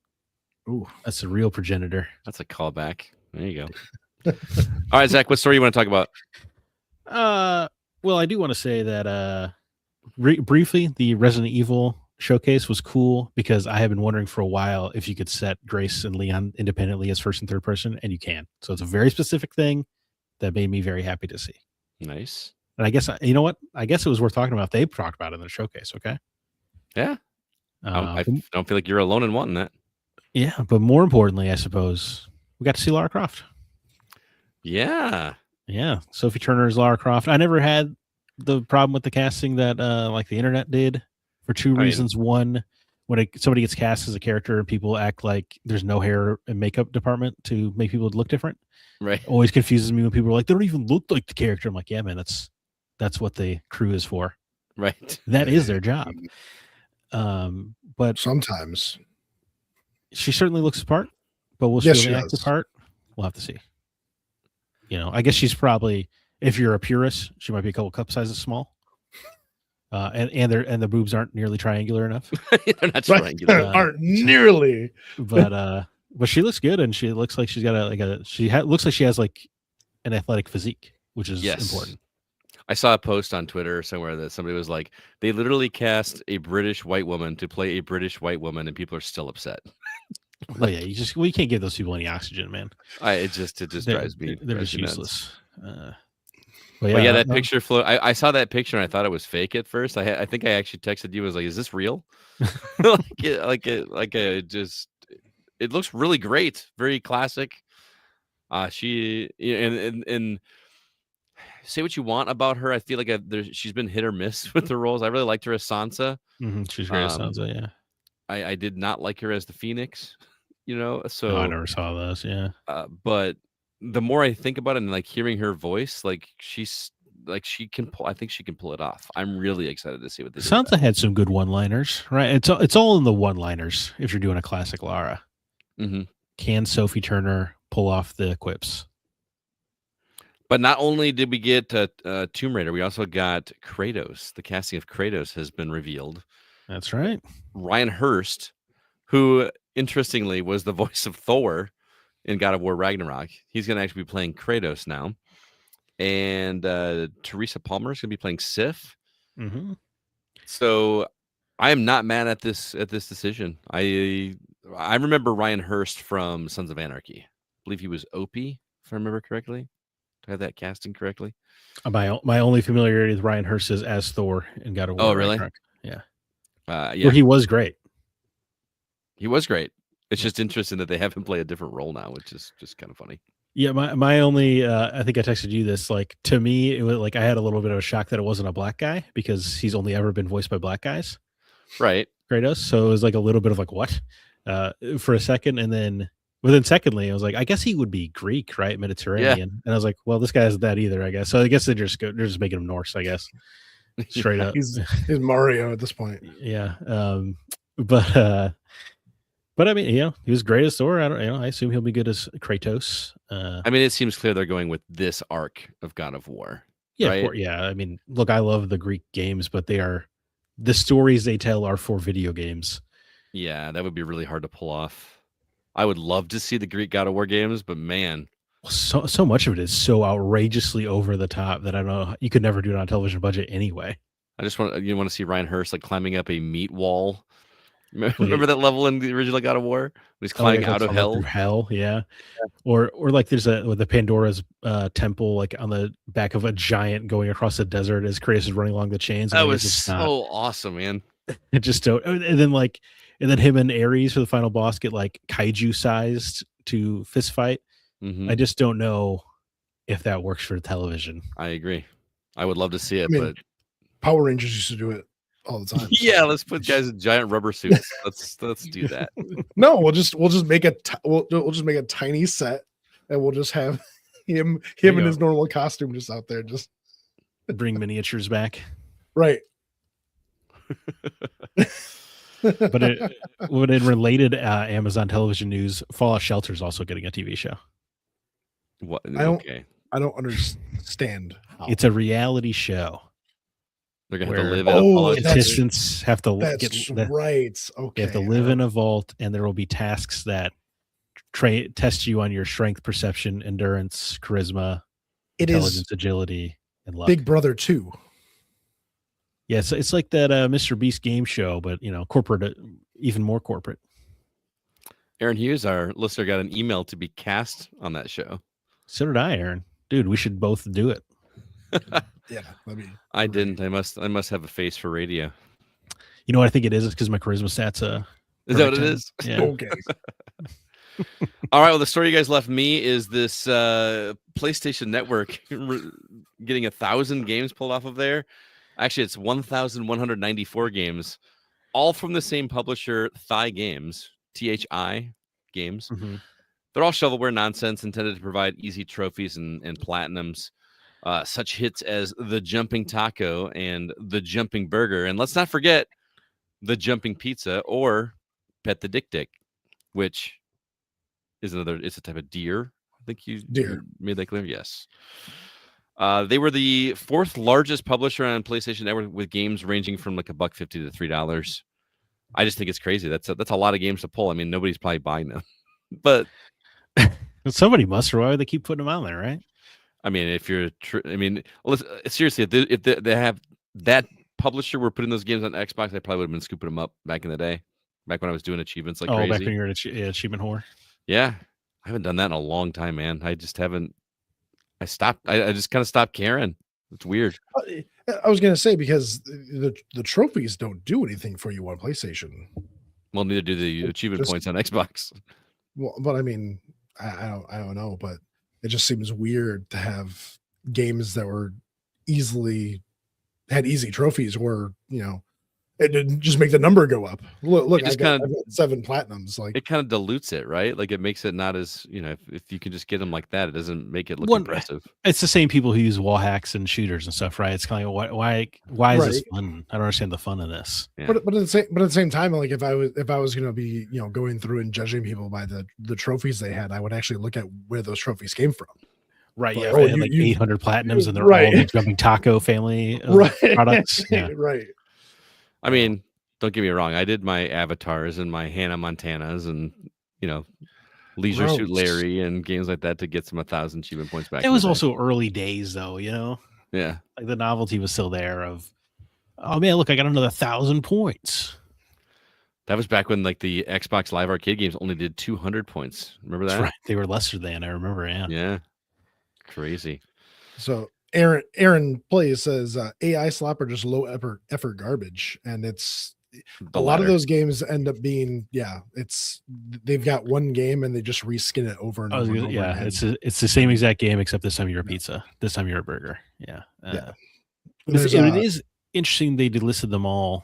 Ooh, that's a real progenitor. That's a callback. There you go. All right, Zach, what story you want to talk about? Well, I do want to say that briefly, the Resident Evil showcase was cool because I have been wondering for a while if you could set Grace and Leon independently as first and third person, and you can. So it's a very specific thing that made me very happy to see. Nice. And I guess, you know what? I guess it was worth talking about. They talked about it in the showcase, okay? Yeah. I don't feel like you're alone in wanting that. Yeah, but more importantly, I suppose, we got to see Lara Croft. Yeah. Yeah, Sophie Turner is Lara Croft. I never had the problem with the casting that like the internet did for two reasons. One, when somebody gets cast as a character and people act like there's no hair and makeup department to make people look different. Right. It always confuses me when people are like, they don't even look like the character. I'm like, yeah, man, that's what the crew is for. Right. That is their job. But sometimes she certainly looks the part, but will she act the part? We'll have to see. You know, I guess she's probably, if you're a purist, she might be a couple cup sizes small. And the boobs aren't nearly triangular enough. They're not triangular. Aren't nearly. But she looks good, and she looks like she's got looks like she has like an athletic physique, which is important. I saw a post on Twitter somewhere that somebody was like, they literally cast a British white woman to play a British white woman, and people are still upset. Oh yeah, you can't give those people any oxygen, man. It just drives me. They're just useless. But yeah, that picture float. I saw that picture and I thought it was fake at first. I think I actually texted you. I was like, "Is this real?" It looks really great, very classic. She and say what you want about her. I feel like she's been hit or miss with the roles. I really liked her as Sansa. Mm-hmm. She's great as Sansa. Yeah. I did not like her as the Phoenix. So I never saw those. Yeah. But the more I think about it and like hearing her voice, like she's like she can pull. I think she can pull it off. I'm really excited to see what they do. Sansa had some good one-liners, right? It's all in the one-liners. If you're doing a classic Lara, can Sophie Turner pull off the quips? But not only did we get Tomb Raider, we also got Kratos. The casting of Kratos has been revealed. That's right. Ryan Hurst, who interestingly was the voice of Thor in God of War Ragnarok, he's going to actually be playing Kratos now. And Teresa Palmer is going to be playing Sif. Mm-hmm. So I am not mad at this decision. I remember Ryan Hurst from Sons of Anarchy. I believe he was Opie, if I remember correctly. Do I have that casting correctly? My only familiarity with Ryan Hurst is as Thor in God of War. Oh, really? Ragnarok. Yeah. Yeah. Well, he was great. He was great. It's just interesting that they have him play a different role now, which is just kind of funny. Yeah, my only I think I texted you this, like, to me it was like I had a little bit of a shock that it wasn't a black guy because he's only ever been voiced by black guys. Right. Kratos. So it was like a little bit of like what? For a second, and then secondly, I was like, I guess he would be Greek, right? Mediterranean. Yeah. And I was like, well, this guy isn't that either, I guess. So I guess they're just making him Norse, I guess. Straight up. He's Mario at this point. Yeah. But I mean, he was great as Thor. I assume he'll be good as Kratos. I mean, it seems clear they're going with this arc of God of War. Yeah, right? Yeah. I mean, look, I love the Greek games, but the stories they tell are for video games. Yeah, that would be really hard to pull off. I would love to see the Greek God of War games, but man, so much of it is so outrageously over the top that I don't know, you could never do it on a television budget anyway. I just want to see Ryan Hurst like climbing up a meat wall. Remember that level in the original God of War? He's climbing out of hell. Through hell, yeah. Or like there's with the Pandora's temple, like on the back of a giant going across the desert as Kratos is running along the chains. That was so awesome, man. It just don't. And then him and Ares for the final boss get like kaiju sized to fist fight. Mm-hmm. I just don't know if that works for television. I agree. I would love to see it, but Power Rangers used to do it all the time. Yeah, let's put guys in giant rubber suits. let's do that. No, we'll just make we'll just make a tiny set, and we'll just have him in his normal costume just out there, just bring miniatures back. Right. But in related Amazon television news, Fallout Shelter is also getting a TV show. What? I don't understand. It's a reality show. They're gonna have to live in a Fallout participants have to right. Okay. You have to live in a vault, and there will be tasks that test you on your strength, perception, endurance, charisma, intelligence, agility, and luck. Big Brother 2. Yeah, it's like that Mr. Beast game show, but corporate, even more corporate. Aaron Hughes, our listener, got an email to be cast on that show. So did I, Aaron. Dude, we should both do it. Yeah, I didn't. I must have a face for radio. You know what I think it is? It's because my charisma stats. Is that what it is? Yeah. Okay. All right. Well, the story you guys left me is this PlayStation Network getting 1,000 games pulled off of there. Actually, it's 1,194 games, all from the same publisher, THI Games, THI Games. Mm-hmm. They're all shovelware nonsense intended to provide easy trophies and platinums. Such hits as the Jumping Taco and the Jumping Burger. And let's not forget the Jumping Pizza or Pet the Dick Dick, which is it's a type of deer. I think you made that clear. Yes. They were the 4th largest publisher on PlayStation Network with games ranging from like $1.50 to $3. I just think it's crazy. That's a lot of games to pull. I mean, nobody's probably buying them, but somebody must, or why would they keep putting them on there, right? I mean, if you're, seriously, if they have that publisher were putting those games on Xbox, I probably would have been scooping them up back in the day, back when I was doing achievements like crazy. Back when you were an achievement whore. Yeah, I haven't done that in a long time, man. I just haven't. I stopped. I just kind of stopped caring. It's weird. I was gonna say because the trophies don't do anything for you on PlayStation. Well, neither do the achievement points on Xbox. Well, but I mean, I don't know, but it just seems weird to have games that had easy trophies where it didn't just make the number go up. Look, I've got 7 platinums. Like it kind of dilutes it, right? Like it makes it not as if you can just get them like that, it doesn't make it look impressive. It's the same people who use wall hacks and shooters and stuff, right? It's kind of like why is this fun? I don't understand the fun in this. Yeah. But at the same time, like if I was going to be going through and judging people by the trophies they had, I would actually look at where those trophies came from. Right. Yeah. They had like 800 platinums, and they're all the Jumping Taco family products. Yeah. Right. I mean, don't get me wrong. I did my avatars and my Hannah Montanas and Leisure Suit Larry and games like that to get some 1,000 achievement points back. It was also early days, though. Yeah, like the novelty was still there. Of oh man, look, I got another 1,000 points. That was back when like the Xbox Live Arcade games only did 200 points. Remember that? That's right. They were lesser than. I remember. Yeah. Yeah. Crazy. So Aaron Plays says AI slap are just low effort garbage, and it's a lot of those games end up being they've got one game and they just reskin it over and over. Yeah, it's the same exact game except this time you're a pizza, this time you're a burger. Yeah, it is interesting they delisted them all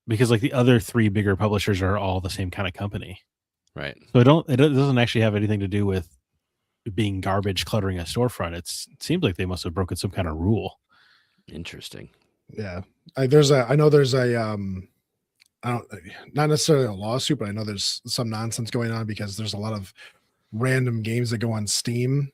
because like the other 3 bigger publishers are all the same kind of company, right? So it doesn't actually have anything to do with being garbage cluttering a storefront. It seems like they must have broken some kind of rule. Interesting. Yeah. I know there's a not necessarily a lawsuit, but I know there's some nonsense going on because there's a lot of random games that go on Steam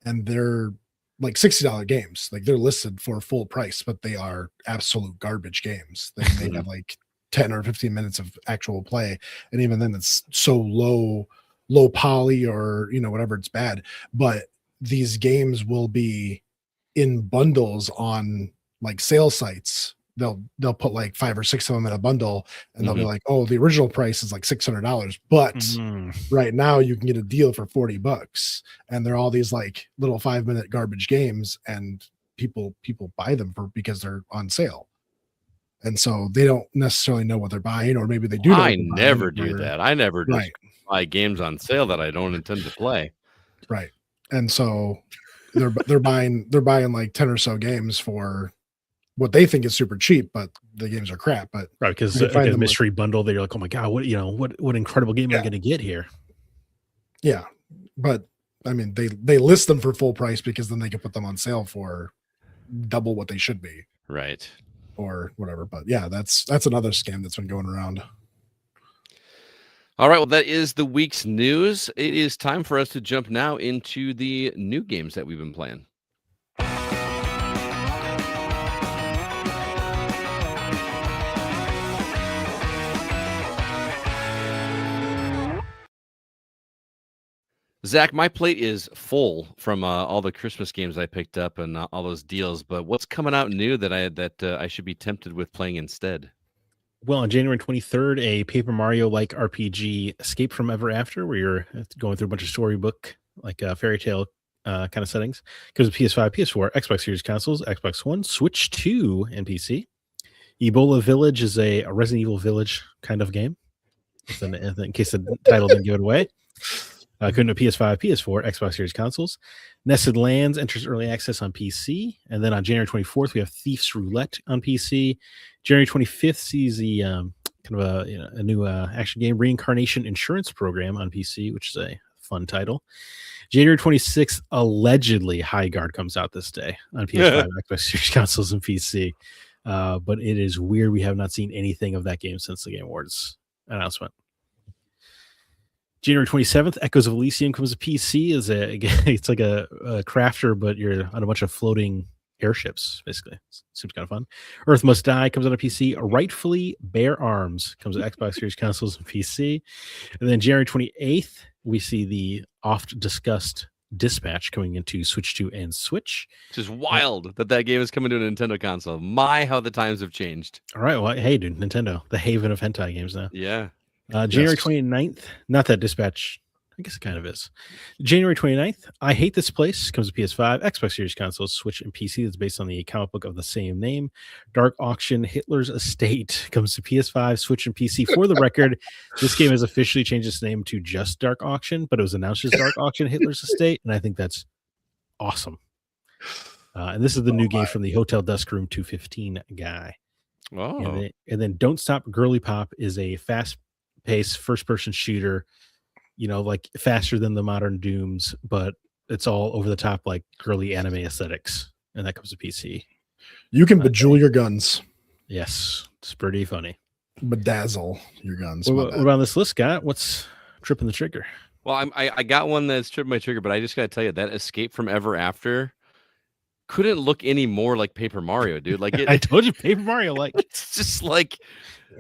and they're like $60 games. Like they're listed for full price, but they are absolute garbage games. They have like 10 or 15 minutes of actual play. And even then it's so low poly or whatever, it's bad. But these games will be in bundles on like sale sites they'll put like 5 or 6 of them in a bundle, and they'll be like, oh, the original price is like $600, but right now you can get a deal for $40, and they're all these like little 5-minute garbage games, and people buy them because they're on sale. And so they don't necessarily know what they're buying, or maybe they do. I never do that. I never just buy games on sale that I don't intend to play. Right. And so they're buying like 10 or so games for what they think is super cheap, but the games are crap. But right, because like a mystery bundle that you're like, oh my god, what incredible game am I going to get here? Yeah, but I mean, they list them for full price because then they can put them on sale for double what they should be. Right. Or whatever. But yeah, that's another scam that's been going around. All right, well, that is the week's news. It is time for us to jump now into the new games that we've been playing. Zach, my plate is full from all the Christmas games I picked up and all those deals. But what's coming out new that I should be tempted with playing instead? Well, on January 23rd, a Paper Mario-like RPG, Escape from Ever After, where you're going through a bunch of storybook, like fairy tale kind of settings. Comes with PS5, PS4, Xbox Series consoles, Xbox One, Switch 2, and PC. Ebola Village is a Resident Evil Village kind of game, in case the title didn't give it away. Coming to PS5, PS4, Xbox Series consoles. Nested Lands enters early access on PC. And then on January 24th, we have Thief's Roulette on PC. January 25th sees the kind of a new action game, Reincarnation Insurance Program on PC, which is a fun title. January 26th, allegedly, High Guard comes out this day on PS5, Xbox Series consoles, and PC. But it is weird. We have not seen anything of that game since the Game Awards announcement. January 27th, Echoes of Elysium comes to PC. It's like a crafter, but you're on a bunch of floating airships, basically. Seems kind of fun. Earth Must Die comes on a PC. Rightfully Bear Arms comes to Xbox Series consoles and PC. And then January 28th, we see the oft-discussed Dispatch coming into Switch 2 and Switch. Which is wild that game is coming to a Nintendo console. My, how the times have changed. All right, well, hey, dude, Nintendo, the haven of hentai games now. Yeah. January 29th, not that Dispatch, I guess it kind of is. January 29th, I Hate This Place comes to PS5, Xbox Series consoles, Switch, and PC. That's based on the comic book of the same name. Dark Auction Hitler's Estate comes to PS5, Switch, and PC. For the record, this game has officially changed its name to just Dark Auction, but it was announced as Dark Auction Hitler's Estate, and I think that's awesome. And this is the new game from the Hotel Dusk Room 215 guy. Oh. And then Don't Stop Girly Pop is a fast-paced first-person shooter, like faster than the modern Dooms, but it's all over the top, like girly anime aesthetics, and that comes to PC. You can bejewel your guns. Yes, it's pretty funny. Bedazzle your guns. What about this list, Scott? What's tripping the trigger? Well, I got one that's tripping my trigger, but I just got to tell you that Escape from Ever After couldn't look any more like Paper Mario, dude. Like I told you, Paper Mario. Like it's just like.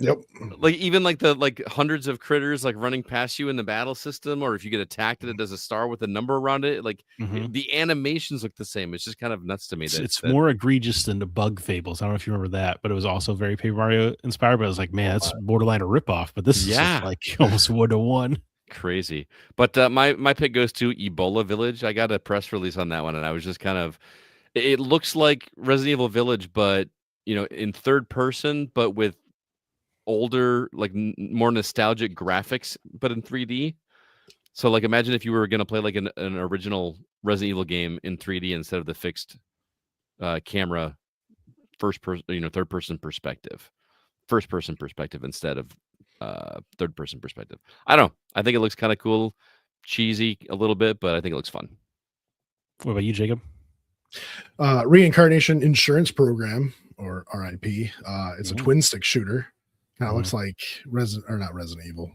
Yep. Like even like the hundreds of critters like running past you in the battle system, or if you get attacked and it does a star with a number around it, like the animations look the same. It's just kind of nuts to me. It's more egregious than the Bug Fables. I don't know if you remember that, but it was also very Paper Mario inspired. But I was like, man, that's borderline a ripoff. But this is just like almost 1-to-1. Crazy. But my pick goes to Ebola Village. I got a press release on that one, and I was just kind of. It looks like Resident Evil Village, but in third person, but with older, like more nostalgic graphics, but in 3D. So like imagine if you were going to play like an original Resident Evil game in 3D instead of the fixed camera third person perspective instead of third person perspective. I don't know. I think it looks kind of cool, cheesy a little bit, but I think it looks fun. What about you, Jacob? Reincarnation Insurance Program, or RIP. It's a twin stick shooter. Kind of looks like not Resident Evil,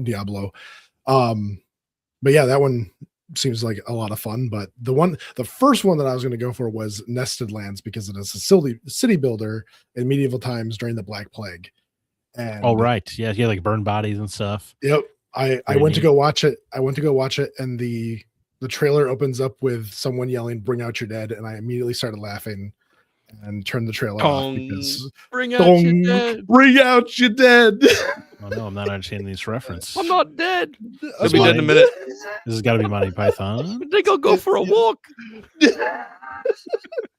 Diablo. But yeah, that one seems like a lot of fun. But the first one that I was going to go for was Nested Lands, because it is a city builder in medieval times during the Black Plague. And right, yeah, like burn bodies and stuff. Yep. I went to go watch it. And the trailer opens up with someone yelling, "Bring out your dead," and I immediately started laughing. and turn the trailer off because bring out your dead. Bring out your dead. Oh no, I'm not understanding this reference. I'm not dead. I'll This be dead in a minute. This has got to be Monty Python. I think I'll go for a walk.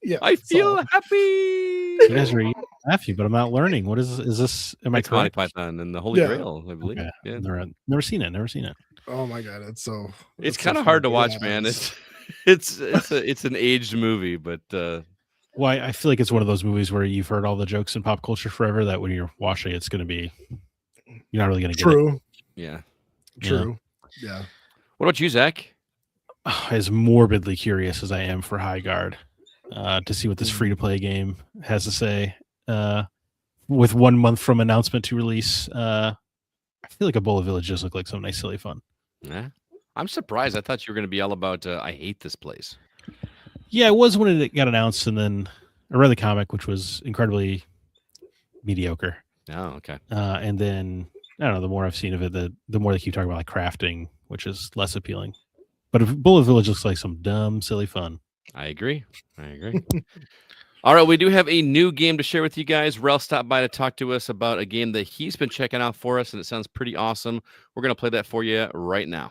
Yeah, I feel happy. You guys are eating Matthew, but I'm not learning. What is this? Am I correct? Monty Python and the Holy Grail, I believe. Okay. Yeah. Never seen it. Oh my god, it's kind of hard to watch, man. It's an aged movie, but well, I feel like it's one of those movies where you've heard all the jokes in pop culture forever that when you're watching it's going to be, you're not really going to get it. Yeah. True. Yeah. What about you, Zach? As morbidly curious as I am for High Guard, to see what this free-to-play game has to say. With 1 month from announcement to release, I feel like a Bullet Village just looked like some nice, silly fun. Yeah. I'm surprised. I thought you were going to be all about I hate this place. Yeah, it was when it got announced, and then I read the comic, which was incredibly mediocre. Oh, okay. And then, I don't know, the more I've seen of it, the more they keep talking about like crafting, which is less appealing. But if Bullet Village looks like some dumb, silly fun. I agree. All right, we do have a new game to share with you guys. Rel stopped by to talk to us about a game that he's been checking out for us, and it sounds pretty awesome. We're going to play that for you right now.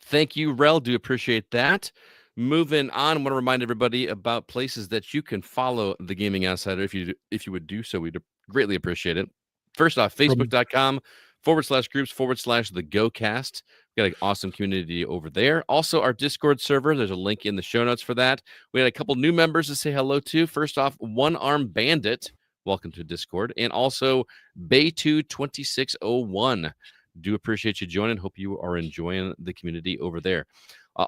Thank you, Rel. Do appreciate that. Moving on, I want to remind everybody about places that you can follow the Gaming Outsider. If you would do so, we'd greatly appreciate it. First off, facebook.com/groups/the GoCast. We've got an awesome community over there. Also, our Discord server. There's a link in the show notes for that. We had a couple new members to say hello to. First off, One Arm Bandit. Welcome to Discord. And also, Bay22601. Do appreciate you joining. Hope you are enjoying the community over there.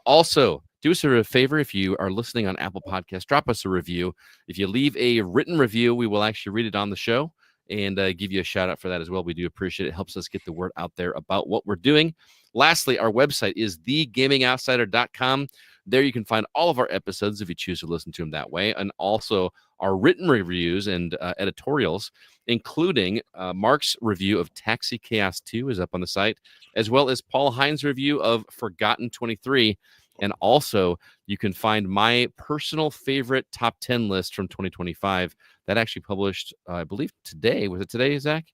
Also, do us a favor if you are listening on Apple Podcasts, drop us a review. If you leave a written review, we will actually read it on the show and give you a shout out for that as well. We do appreciate it. It helps us get the word out there about what we're doing. Lastly, our website is thegamingoutsider.com. There you can find all of our episodes if you choose to listen to them that way, and also our written reviews and editorials, including Mark's review of Taxi Chaos 2 is up on the site, as well as Paul Hines' review of Forgotten 23. And also, you can find my personal favorite top 10 list from 2025 that actually published, I believe, today. Was it today, Zach?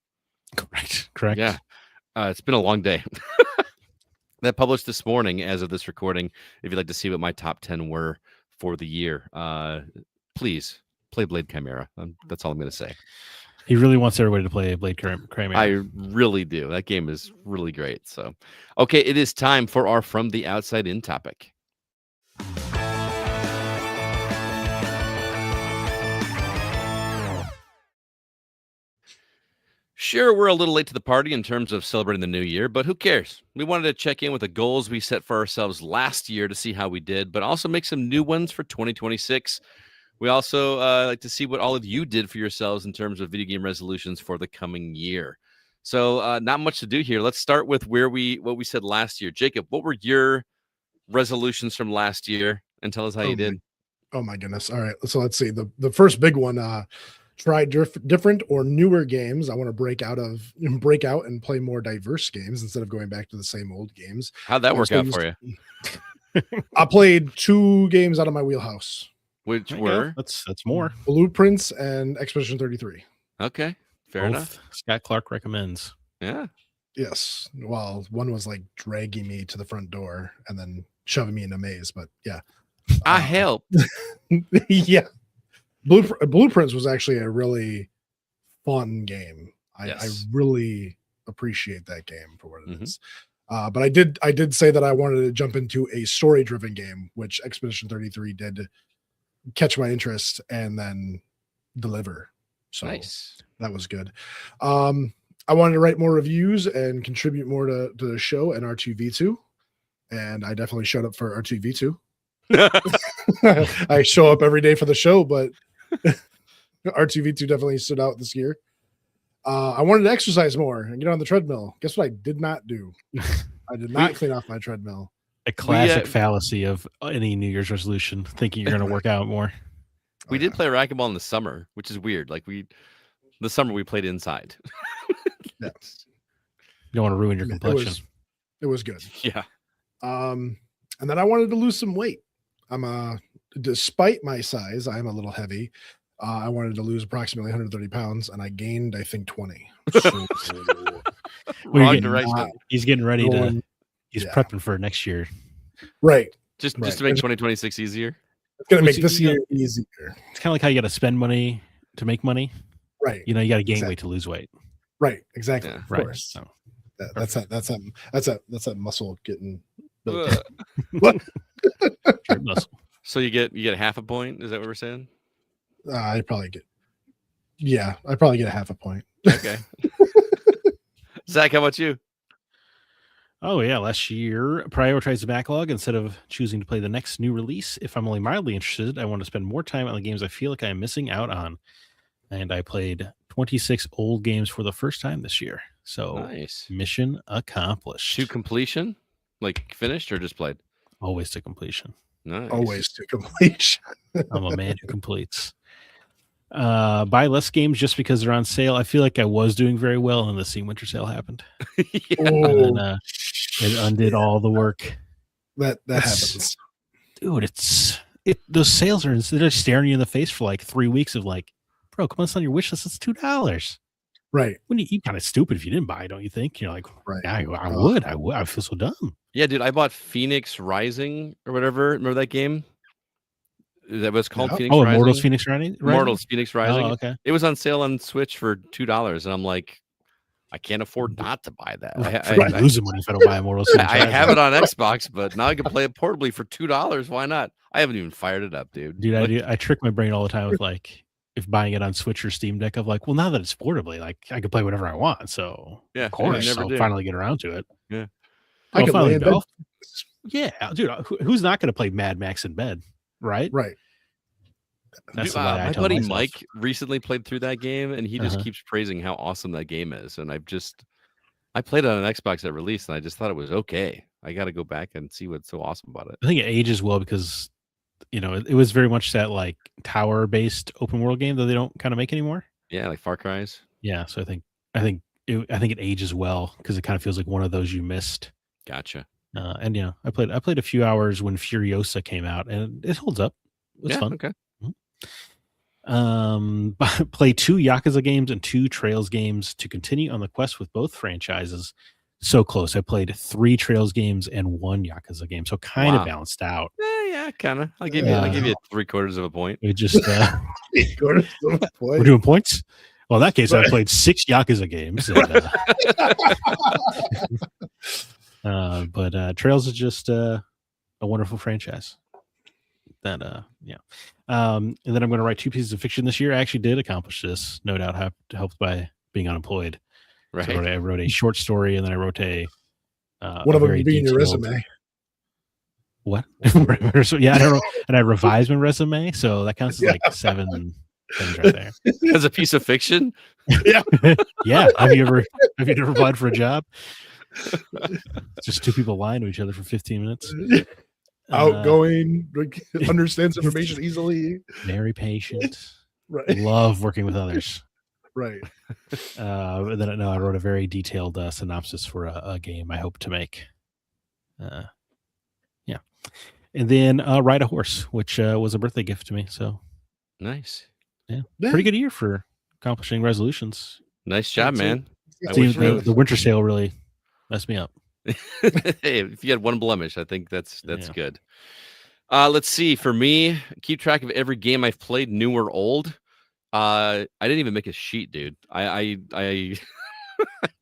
Correct. Yeah. It's been a long day. That published this morning as of this recording. If you'd like to see what my top 10 were for the year, please play Blade Chimera. That's all I'm going to say. He really wants everybody to play Blade Chimera. I really do. That game is really great. So, okay, it is time for our From the Outside In topic. Sure, we're a little late to the party in terms of celebrating the new year, but who cares? We wanted to check in with the goals we set for ourselves last year to see how we did, but also make some new ones for 2026. We also like to see what all of you did for yourselves in terms of video game resolutions for the coming year. So not much to do here. Let's start with what we said last year. Jacob, what were your resolutions from last year? And tell us how you did. Oh my goodness. All right. So let's see. The first big one, try different or newer games. I want to break out and play more diverse games instead of going back to the same old games. How'd that work out for you? I played 2 games out of my wheelhouse. Which were? That's more. Blueprints and Expedition 33. Okay. Fair enough. Scott Clark recommends. Yeah. Yes. Well, one was like dragging me to the front door and then shoving me in a maze, but yeah. I helped. Yeah. Blueprints was actually a really fun game. I really appreciate that game for what it is. But I did say that I wanted to jump into a story-driven game, which Expedition 33 did catch my interest and then deliver. So nice. That was good. I wanted to write more reviews and contribute more to the show and R2V2. And I definitely showed up for R2V2. I show up every day for the show, but R2V2 definitely stood out this year. I wanted to exercise more and get on the treadmill. Guess what I did not do? I did not clean off my treadmill. A classic fallacy of any New Year's resolution, thinking you're going to work out more. We did play racquetball in the summer, which is weird. Like the summer we played inside. Yes. You don't want to ruin your complexion. It was good. Yeah. And then I wanted to lose some weight. I'm despite my size, I'm a little heavy. I wanted to lose approximately 130 pounds, and I gained, I think, 20. So, Wrong direction. He's getting ready to. He's yeah. prepping for next year. Right. Just to make 2026 easier. It's gonna make this year easier. It's kind of like how you got to spend money to make money. Right. You know, you got to gain weight to lose weight. Right. Exactly. Yeah. Of Right. course. So, that's that muscle getting built up. What? muscle. So you get half a point? Is that what we're saying? I probably get. Yeah, I probably get a half a point. Okay. Zach, how about you? Oh yeah, last year prioritize the backlog instead of choosing to play the next new release. If I'm only mildly interested, I want to spend more time on the games I feel like I am missing out on. And I played 26 old games for the first time this year. So nice. Mission accomplished. To completion? Like finished or just played? Always to completion. Nice. Always to completion. I'm a man who completes. Buy less games just because they're on sale. I feel like I was doing very well, and the Steam Winter Sale happened. Yeah. And then it undid all the work. That happens, dude. Those sales are they're staring you in the face for like 3 weeks of like, bro, come on, it's on your wish list. It's $2. Right. When you kind of stupid if you didn't buy it, don't you think? You're like, right. Yeah, I would. I feel so dumb. Yeah, dude. I bought Phoenix Rising or whatever. Remember that game? That was called Phoenix Rising. Immortals Phoenix Rising? Immortals Phoenix Rising. Oh, okay. It was on sale on Switch for $2, and I'm like, I can't afford not to buy that. I'm losing money if I don't buy Immortals Phoenix I Rising. have it on Xbox, but now I can play it portably for $2. Why not? I haven't even fired it up, dude. Dude, I trick my brain all the time with like, if buying it on Switch or Steam Deck, of like, well, now that it's portably, like I can play whatever I want. So yeah, of course, I'll did. finally get around to it. Yeah, I can lay in bed. Yeah, dude, who's not going to play Mad Max in bed, right? Right. That's dude, my buddy myself. Mike recently played through that game, and he just keeps praising how awesome that game is. And I played it on an Xbox at release, and I just thought it was okay. I got to go back and see what's so awesome about it. I think it ages well because, you know, it was very much that like tower-based open world game that they don't kind of make anymore. Yeah, like Far Cry's. Yeah, so I think it ages well because it kind of feels like one of those you missed. Gotcha. And you know, I played a few hours when Furiosa came out, and it holds up. It was fun. Okay. Play 2 Yakuza games and 2 Trails games to continue on the quest with both franchises. So close. I played 3 Trails games and 1 Yakuza game, so kind of balanced out. Yeah, kind of. I'll give you 3/4 of a point. We just 3/4 of a point. We're doing points. Well, in that case, I played 6 Yakuza games. And, but Trails is just a wonderful franchise. And then I'm going to write 2 pieces of fiction this year. I actually did accomplish this, no doubt helped by being unemployed. Right. So I wrote a short story, and then I wrote one of them being your resume. What? So, yeah, I don't know. And I revised my resume, so that counts as like 7 things right there. As a piece of fiction? Yeah. Yeah. Have you ever applied for a job? Just 2 people lying to each other for 15 minutes. Outgoing, understands information easily, very patient. Right. Love working with others. Right. And then I wrote a very detailed synopsis for a game I hope to make. Yeah. And then ride a horse, which was a birthday gift to me. So nice. Yeah. Pretty good year for accomplishing resolutions. Nice job, man. The winter sale really messed me up. Hey, if you had one blemish, I think that's good. Let's see. For me, keep track of every game I've played, new or old. I didn't even make a sheet, dude. I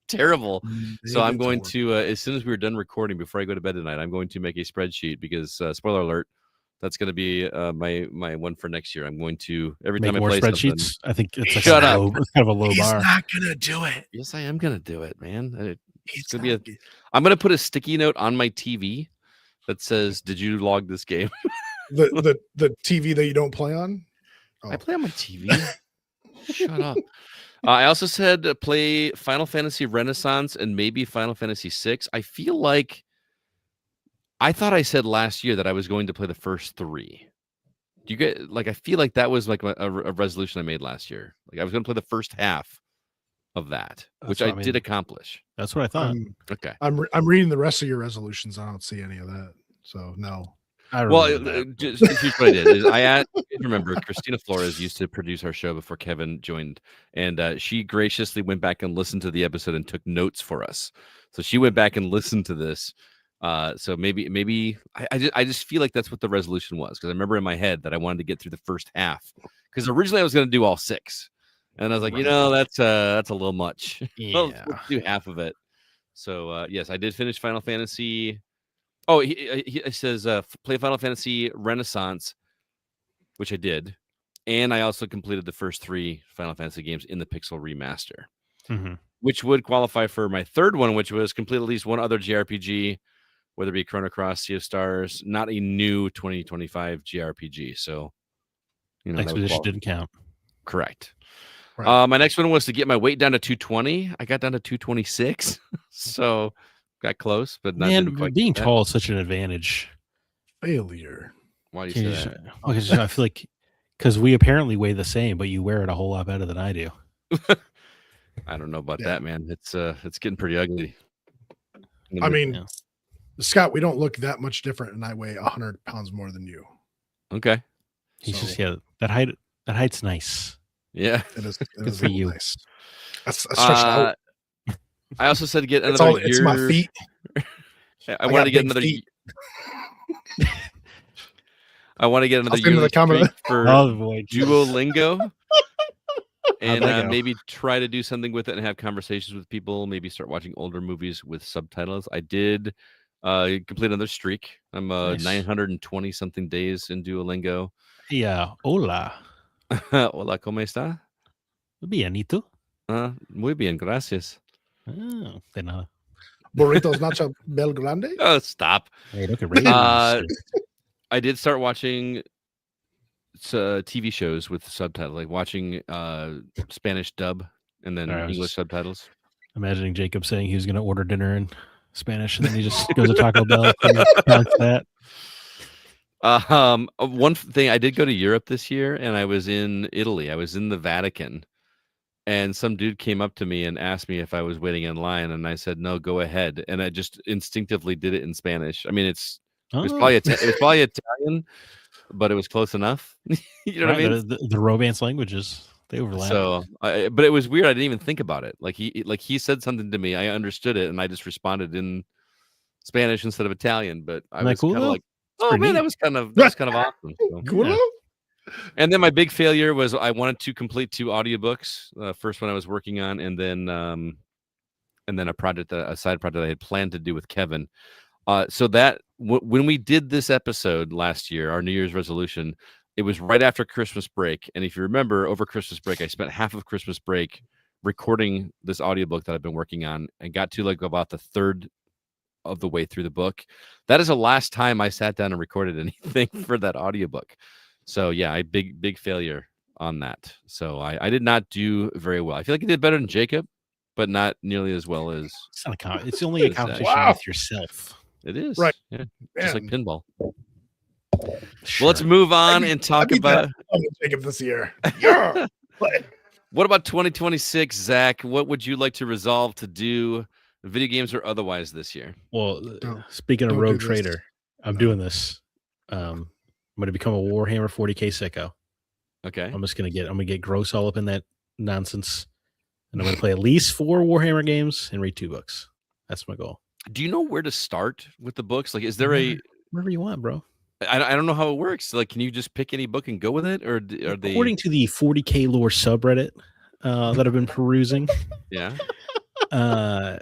terrible. So I'm going to as soon as we're done recording, before I go to bed tonight, I'm going to make a spreadsheet because spoiler alert, that's going to be my one for next year. I'm going to every time I play spreadsheets. I think it's shut up. It's kind of a low He's bar. He's not gonna do it. Yes, I am gonna do it, man. It's gonna be I'm gonna put a sticky note on my TV that says, "Did you log this game?" the TV that you don't play on. Oh. I play on my TV. Shut up. I also said play Final Fantasy Renaissance and maybe Final Fantasy VI. I feel like I thought I said last year that I was going to play the first 3. Do you get like? I feel like that was like a resolution I made last year. Like I was going to play the first half of that, which I did accomplish. That's what I thought. Okay. I'm reading the rest of your resolutions. I don't see any of that. So no. I Well, remember that. here's what I did: is I asked. Remember, Christina Flores used to produce our show before Kevin joined, and she graciously went back and listened to the episode and took notes for us. So she went back and listened to this. So maybe I just feel like that's what the resolution was, because I remember in my head that I wanted to get through the first half, because originally I was going to do all 6, and I was like, that's a little much. Yeah. Let's do half of it. So yes, I did finish Final Fantasy. Oh, he says play Final Fantasy Renaissance, which I did, and I also completed the first 3 Final Fantasy games in the Pixel remaster, which would qualify for my third one, which was complete at least one other JRPG, whether it be Chrono Cross, Sea of Stars, not a new 2025 JRPG. So, Expedition didn't count. Correct. Right. My next one was to get my weight down to 220. I got down to 226, so got close, but not didn't quite being tall is such an advantage. Failure. Why do you say that? Because I feel like because we apparently weigh the same, but you wear it a whole lot better than I do. I don't know about that, man. It's getting pretty ugly. I mean, Scott, we don't look that much different, and I weigh 100 pounds more than you. Okay. He's just that height's nice. Yeah, it is. Good for you. Nice. I stretched out. I also said to get another year. It's my feet. I wanted to get another. I want to get another year for Duolingo, and maybe try to do something with it and have conversations with people. Maybe start watching older movies with subtitles. I did complete another streak. I'm 920 something days in Duolingo. Yeah, hola. Hola, ¿cómo está? Bienito. Muy bien, gracias. Oh, de nada. Burritos Nacho Bel Grande? Oh, stop. Hey, look at I did start watching TV shows with subtitles, like watching Spanish dub and then English subtitles. Imagining Jacob saying he was going to order dinner in Spanish, and then he just goes to Taco Bell and counts that. One thing, I did go to Europe this year, and I was in Italy. I was in the Vatican, and some dude came up to me and asked me if I was waiting in line, and I said no, go ahead. And I just instinctively did it in Spanish. I mean, it was probably Italian, but it was close enough. You know what I mean? The Romance languages, they overlap. So, but it was weird. I didn't even think about it. Like he said something to me, I understood it, and I just responded in Spanish instead of Italian. But I was kind of like, oh man, that was kind of awesome. So, cool. And then my big failure was I wanted to complete 2 audiobooks. First one I was working on, and then a side project I had planned to do with Kevin. So that when we did this episode last year, our New Year's resolution, it was right after Christmas break. And if you remember, over Christmas break, I spent half of Christmas break recording this audiobook that I've been working on, and got to like about the third of the way through the book. That is the last time I sat down and recorded anything for that audiobook. So yeah, big failure on that. So I did not do very well. I feel like I did better than Jacob, but not nearly as well as. It's not it's only a competition with yourself. It is, right? Yeah, just like pinball. Sure. Well, let's move on and talk about Jacob this year. Yeah. What about 2026, Zach? What would you like to resolve to do, video games or otherwise, this year? Well, speaking of Rogue Trader, I'm doing this. I'm going to become a Warhammer 40K sicko. Okay. I'm gonna get gross all up in that nonsense, and I'm going to play at least 4 Warhammer games and read 2 books. That's my goal. Do you know where to start with the books? Like, is there wherever you want, bro? I don't know how it works. Like, can you just pick any book and go with it, or are they? According to the 40K lore subreddit that I've been perusing, yeah, the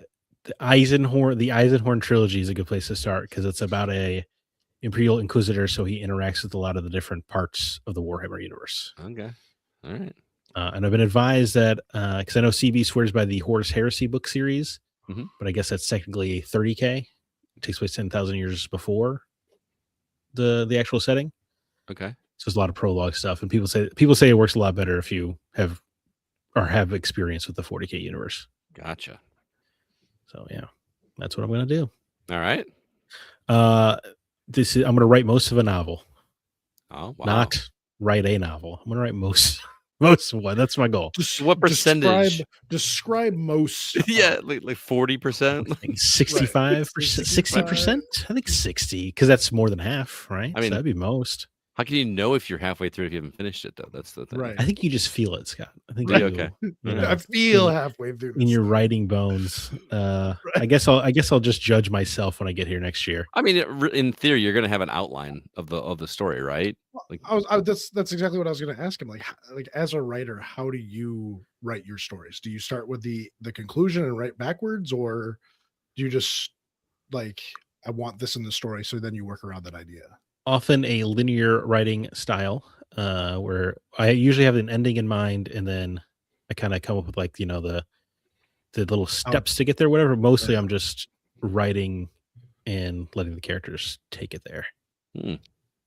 Eisenhorn trilogy is a good place to start, because it's about a Imperial Inquisitor, so he interacts with a lot of the different parts of the Warhammer universe. Okay, all right. And I've been advised that because I know CB swears by the Horus Heresy book series, but I guess that's technically 30K. It takes place 10,000 years before the actual setting. Okay, so there's a lot of prologue stuff, and people say it works a lot better if you have experience with the 40K universe. Gotcha. So yeah, that's what I'm gonna do. All right. I'm gonna write most of a novel. Oh, wow. Not write a novel. I'm gonna write most Most what? That's my goal. What percentage? Describe most. Yeah, like 40%. 65%, 60%. I think 60, because that's more than half, right? I mean, so that'd be most. How can you know if you're halfay through if you haven't finished it though? That's the thing. Right. I think you just feel it, Scott. I think Okay. I feel halfway through in your writing bones. Right. I guess I'll just judge myself when I get here next year. I mean, in theory, you're going to have an outline of the story, right? Like, that's exactly what I was going to ask him. Like as a writer, how do you write your stories? Do you start with the conclusion and write backwards, or do you just like, I want this in the story, so then you work around that idea? Often a linear writing style, where I usually have an ending in mind, and then I kind of come up with like the little steps to get there. Whatever. Mostly, I'm just writing and letting the characters take it there,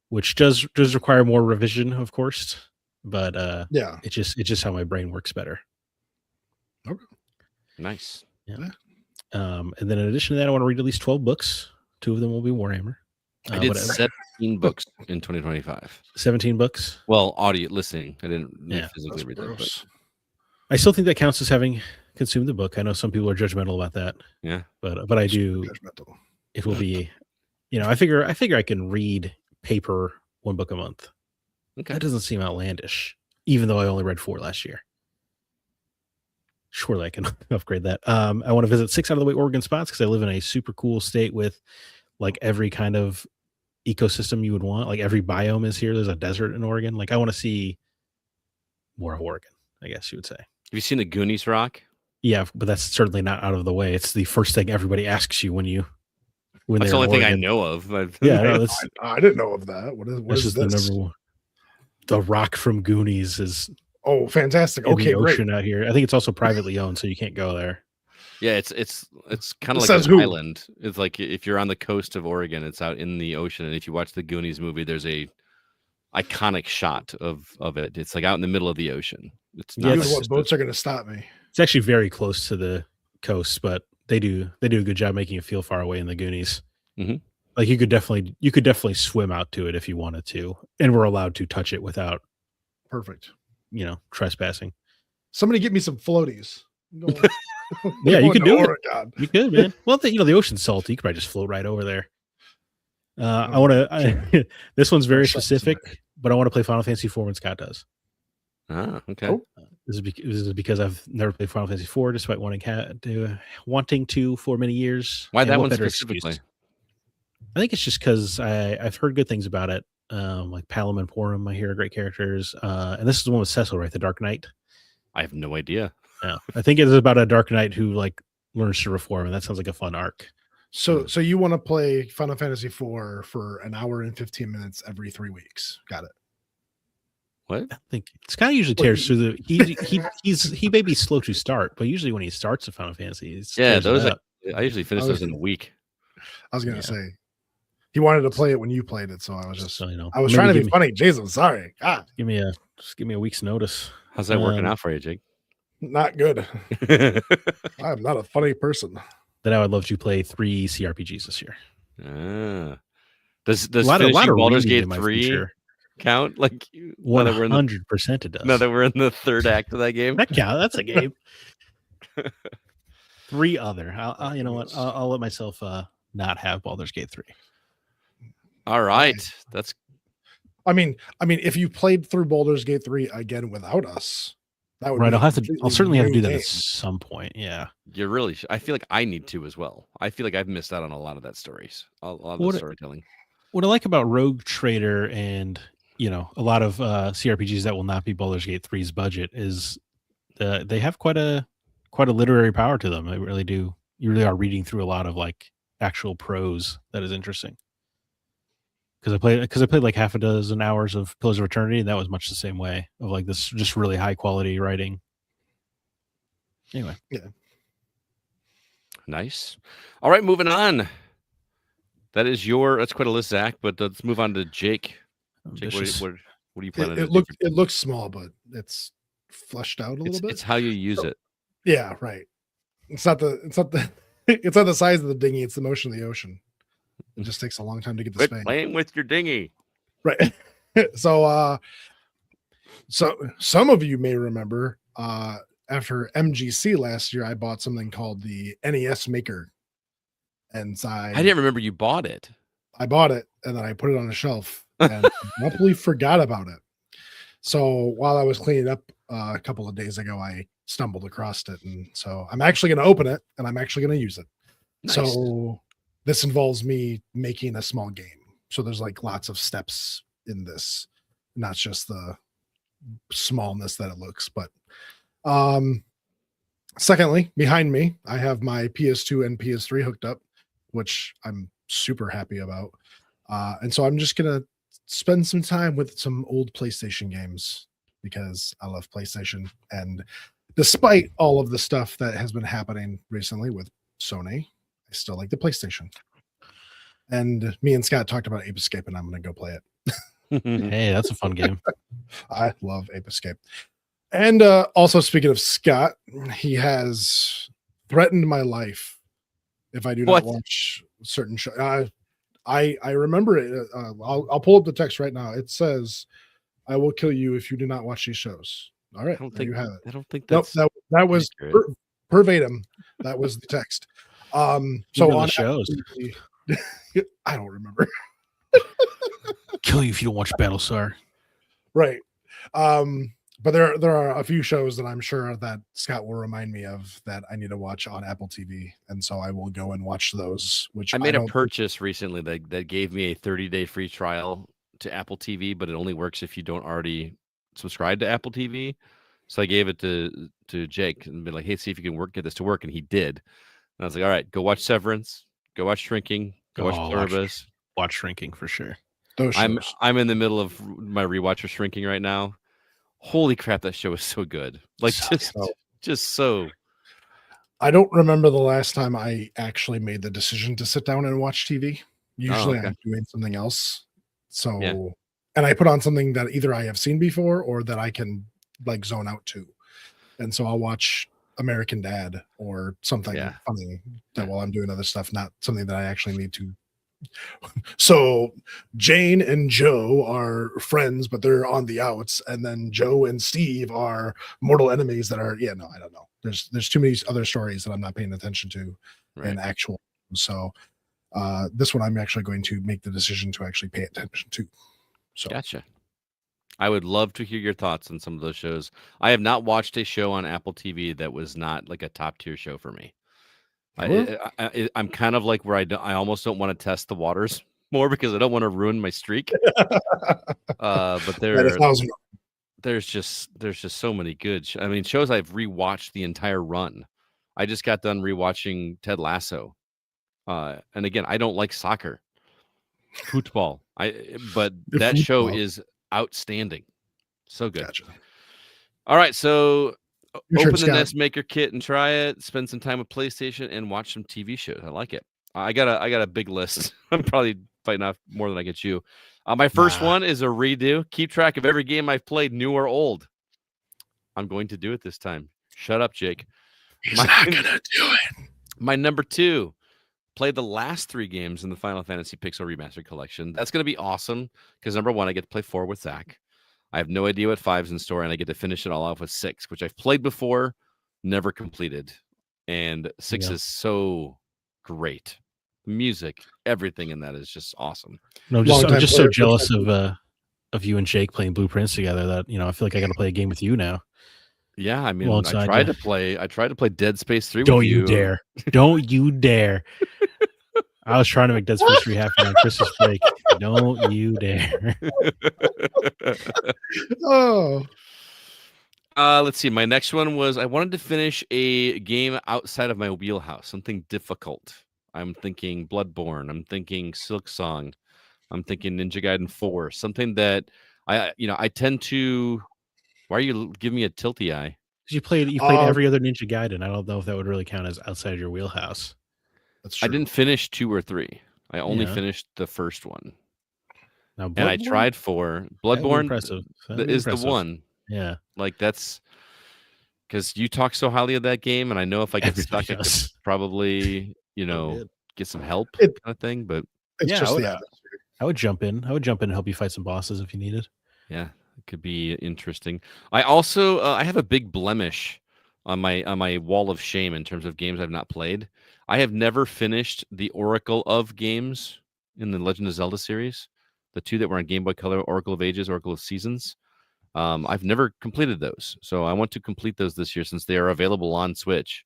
which does require more revision, of course. But it's just how my brain works better. Okay, nice. Yeah. And then in addition to that, I want to read at least 12 books. 2 of them will be Warhammer. I did 17 books in 2025. 17 books? Well, audio listening. I didn't physically read them. I still think that counts as having consumed the book. I know some people are judgmental about that. Yeah. But I do. Judgmental. It will be, I figure I can read paper 1 book a month. Okay. That doesn't seem outlandish, even though I only read 4 last year. Surely I can upgrade that. I want to visit 6 out of the way Oregon spots because I live in a super cool state with like every kind of ecosystem you would want. Like every biome is here. There's a desert in Oregon. Like I want to see more of Oregon, I guess you would say. Have you seen the Goonies rock? Yeah, but that's certainly not out of the way. It's the first thing everybody asks you when that's the only thing I know of. Yeah, no, I didn't know of that. What is this? The number one. The rock from Goonies is fantastic. Okay, the ocean out here. I think it's also privately owned, so you can't go there. Yeah, it's kind of like an island. It's like if you're on the coast of Oregon, it's out in the ocean. And if you watch the Goonies movie, there's a iconic shot of it. It's like out in the middle of the ocean. It's not what boats are going to stop me. It's actually very close to the coast, but they do a good job making it feel far away in the Goonies. Mm-hmm. Like you could definitely swim out to it if you wanted to, and we're allowed to touch it without trespassing. Somebody get me some floaties. Yeah, you could do it. You could, man. Well, the ocean's salty. You could probably just float right over there. I want to. This one's very specific, but I want to play Final Fantasy IV when Scott does. Ah, okay. This is because I've never played Final Fantasy IV, despite wanting to for many years. Why that one specifically? Excuse? I think it's just because I've heard good things about it. Like Palom and Porum, I hear great characters. And this is the one with Cecil, right? The Dark Knight. I have no idea. Yeah, I think it is about a Dark Knight who like learns to reform, and that sounds like a fun arc. So you want to play Final Fantasy IV for an hour and 15 minutes every 3 weeks? Got it. What? I think Scott usually tears through the. He may be slow to start, but usually when he starts a Final Fantasy, I usually finish those in a week. I was gonna say he wanted to play it when you played it, so I was just I was maybe trying to be funny. Jesus, sorry. God. Give me a week's notice. How's that working out for you, Jake? Not good. I'm not a funny person. Then I would love to play 3 CRPGs this year. Does finishing Baldur's Gate 3 count? Like 100% it does. Now that we're in the 3rd act of that game, that counts. That's a game. 3 other. I'll you know what? I'll let myself not have Baldur's Gate 3. All right, that's. I mean, if you played through Baldur's Gate 3 again without us, that would right. I'll certainly have to do that at some point. Yeah, you really. I feel like I need to as well. I feel like I've missed out on a lot of that stories, a lot of the storytelling. What I like about Rogue Trader and a lot of CRPGs that will not be Baldur's Gate 3's budget is they have quite a literary power to them. They really do. You really are reading through a lot of like actual prose that is interesting. Because I played like half a dozen hours of Pillars of Eternity, and that was much the same way of like this just really high quality writing. Anyway, yeah, nice. All right, moving on. That's quite a list, Zach. But let's move on to Jake. Jake, what are you planning? It looks small, but it's fleshed out a little bit. It's how you use it. Yeah, right. It's not the it's not the size of the dinghy. It's the motion of the ocean. It just takes a long time to get to Spain. Playing with your dinghy. Right. So So some of you may remember after MGC last year, I bought something called the NES Maker. And I didn't remember you bought it. I bought it and then I put it on a shelf and abruptly forgot about it. So while I was cleaning up a couple of days ago, I stumbled across it. And so I'm actually going to open it and I'm actually going to use it. Nice. So this involves me making a small game. So there's like lots of steps in this, not just the smallness that it looks. But secondly, behind me, I have my PS2 and PS3 hooked up, which I'm super happy about. And so I'm just going to spend some time with some old PlayStation games because I love PlayStation. And despite all of the stuff that has been happening recently with Sony, I still like the PlayStation. And me and Scott talked about Ape Escape, and I'm going to go play it. Hey, that's a fun game. I love Ape Escape. And also, speaking of Scott, he has threatened my life if I do not watch certain shows. I remember it. I'll pull up the text right now. It says, "I will kill you if you do not watch these shows." All right, you have it. I don't think that's that was verbatim. That was the text. So on shows, I don't remember. Kill you if you don't watch Battlestar. Right. But there are a few shows that I'm sure that Scott will remind me of that I need to watch on Apple TV, and so I will go and watch those. Which I made a purchase recently that gave me a 30-day free trial to Apple TV, but it only works if you don't already subscribe to Apple TV. So I gave it to Jake and be like, "Hey, see if you can get this to work," and he did. And I was like, "All right, go watch Severance, go watch Shrinking, go watch Pluribus, watch Shrinking for sure." I'm in the middle of my rewatch of Shrinking right now. Holy crap, that show is so good. Like just so. I don't remember the last time I actually made the decision to sit down and watch TV. Usually I'm doing something else. So and I put on something that either I have seen before or that I can like zone out to. And so I'll watch American Dad or something funny that while I'm doing other stuff, not something that I actually need to. So Jane and Joe are friends, but they're on the outs, and then Joe and Steve are mortal enemies that are I don't know. There's too many other stories that I'm not paying attention to in actual. So this one I'm actually going to make the decision to actually pay attention to. So gotcha. I would love to hear your thoughts on some of those shows. I have not watched a show on Apple TV that was not like a top tier show for me. I'm kind of like where I almost don't want to test the waters more because I don't want to ruin my streak. But there's just so many good. I mean, shows I've rewatched the entire run. I just got done rewatching Ted Lasso, and again, I don't like soccer, football. But that show is outstanding, so good. Gotcha. All right, so. Open the Nest Maker kit and try it. Spend some time with PlayStation and watch some TV shows. I like it. I got a big list. I'm probably fighting off more than I get you. My first one is a redo. Keep track of every game I've played, new or old. I'm going to do it this time. Shut up, Jake. He's not gonna do it. My number 2. Play the last 3 games in the Final Fantasy Pixel Remastered Collection. That's going to be awesome because number 1, I get to play 4 with Zach. I have no idea what 5's in store, and I get to finish it all off with 6, which I've played before, never completed. And 6 is so great. Music, everything in that is just awesome. No, I'm just so jealous of you and Jake playing Blueprints together that I feel like I got to play a game with you now. Yeah, I mean, I tried to play Dead Space 3 Don't with you. Don't you dare. Don't you dare. I was trying to make Dead Space 3 happen on Christmas break. Don't you dare. Let's see. My next one was I wanted to finish a game outside of my wheelhouse, something difficult. I'm thinking Bloodborne. I'm thinking Silk Song. I'm thinking Ninja Gaiden 4. Something that I tend to. Why are you giving me a tilty eye? Because you played every other Ninja Gaiden. I don't know if that would really count as outside of your wheelhouse. That's true. I didn't finish 2 or 3. I only finished the first one. Now, and I tried 4. Bloodborne is the one. Yeah. Like that's because you talk so highly of that game, and I know if I get stuck, I could probably, get some help kind of thing. But it's just I would jump in. I would jump in and help you fight some bosses if you needed. Yeah. could be interesting. I also I have a big blemish on my wall of shame in terms of games I've not played. I have never finished the Oracle of games in the Legend of Zelda series, the two that were on Game Boy Color, Oracle of Ages, Oracle of Seasons. I've never completed those, so I want to complete those this year since they are available on Switch.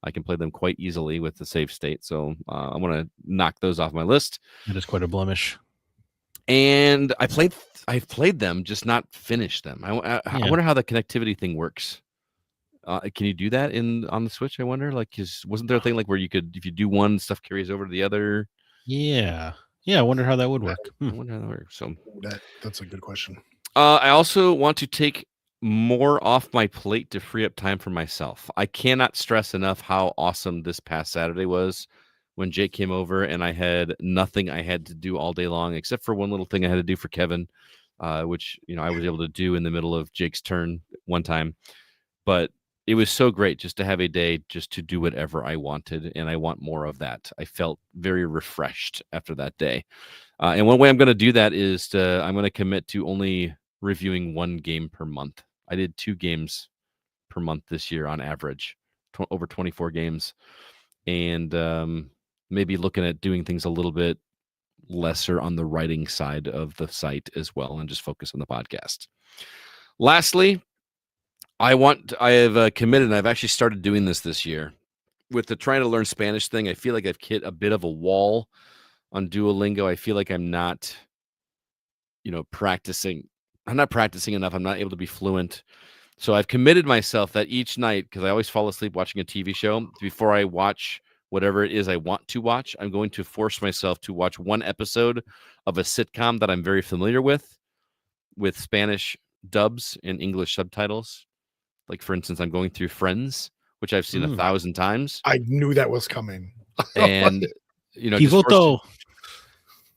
I can play them quite easily with the save state, so I want to knock those off my list. That is quite a blemish. And I've played them, just not finished them. I wonder how the connectivity thing works. Can you do that on the Switch? I wonder. Like, wasn't there a thing like where you could, if you do one, stuff carries over to the other? Yeah. I wonder how that would work. I wonder how that works. So that's a good question. I also want to take more off my plate to free up time for myself. I cannot stress enough how awesome this past Saturday was when Jake came over and I had nothing I had to do all day long except for one little thing I had to do for Kevin, which I was able to do in the middle of Jake's turn one time. But it was so great just to have a day just to do whatever I wanted, and I want more of that. I felt very refreshed after that day. And one way I'm going to do that is I'm going to commit to only reviewing one game per month. I did 2 games per month this year on average, over 24 games. And maybe looking at doing things a little bit lesser on the writing side of the site as well and just focus on the podcast. Lastly, I have committed, and I've actually started doing this year with the trying to learn Spanish thing. I feel like I've hit a bit of a wall on Duolingo. I feel like I'm not, practicing. I'm not practicing enough. I'm not able to be fluent. So I've committed myself that each night, because I always fall asleep watching a TV show, before I watch whatever it is I want to watch, I'm going to force myself to watch one episode of a sitcom that I'm very familiar with Spanish dubs and English subtitles. Like, for instance, I'm going through Friends, which I've seen 1,000 times. I knew that was coming. And,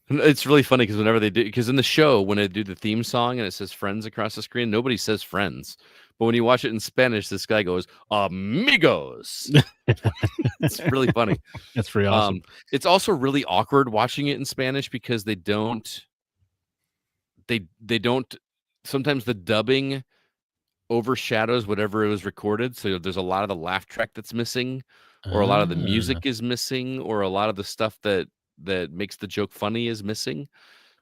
it's really funny because whenever they do, because in the show, when they do the theme song and it says Friends across the screen, nobody says Friends. But when you watch it in Spanish, this guy goes, Amigos. It's really funny. That's pretty awesome. It's also really awkward watching it in Spanish because they don't, sometimes the dubbing overshadows whatever it was recorded. So there's a lot of the laugh track that's missing, or a lot of the music is missing, or a lot of the stuff that makes the joke funny is missing.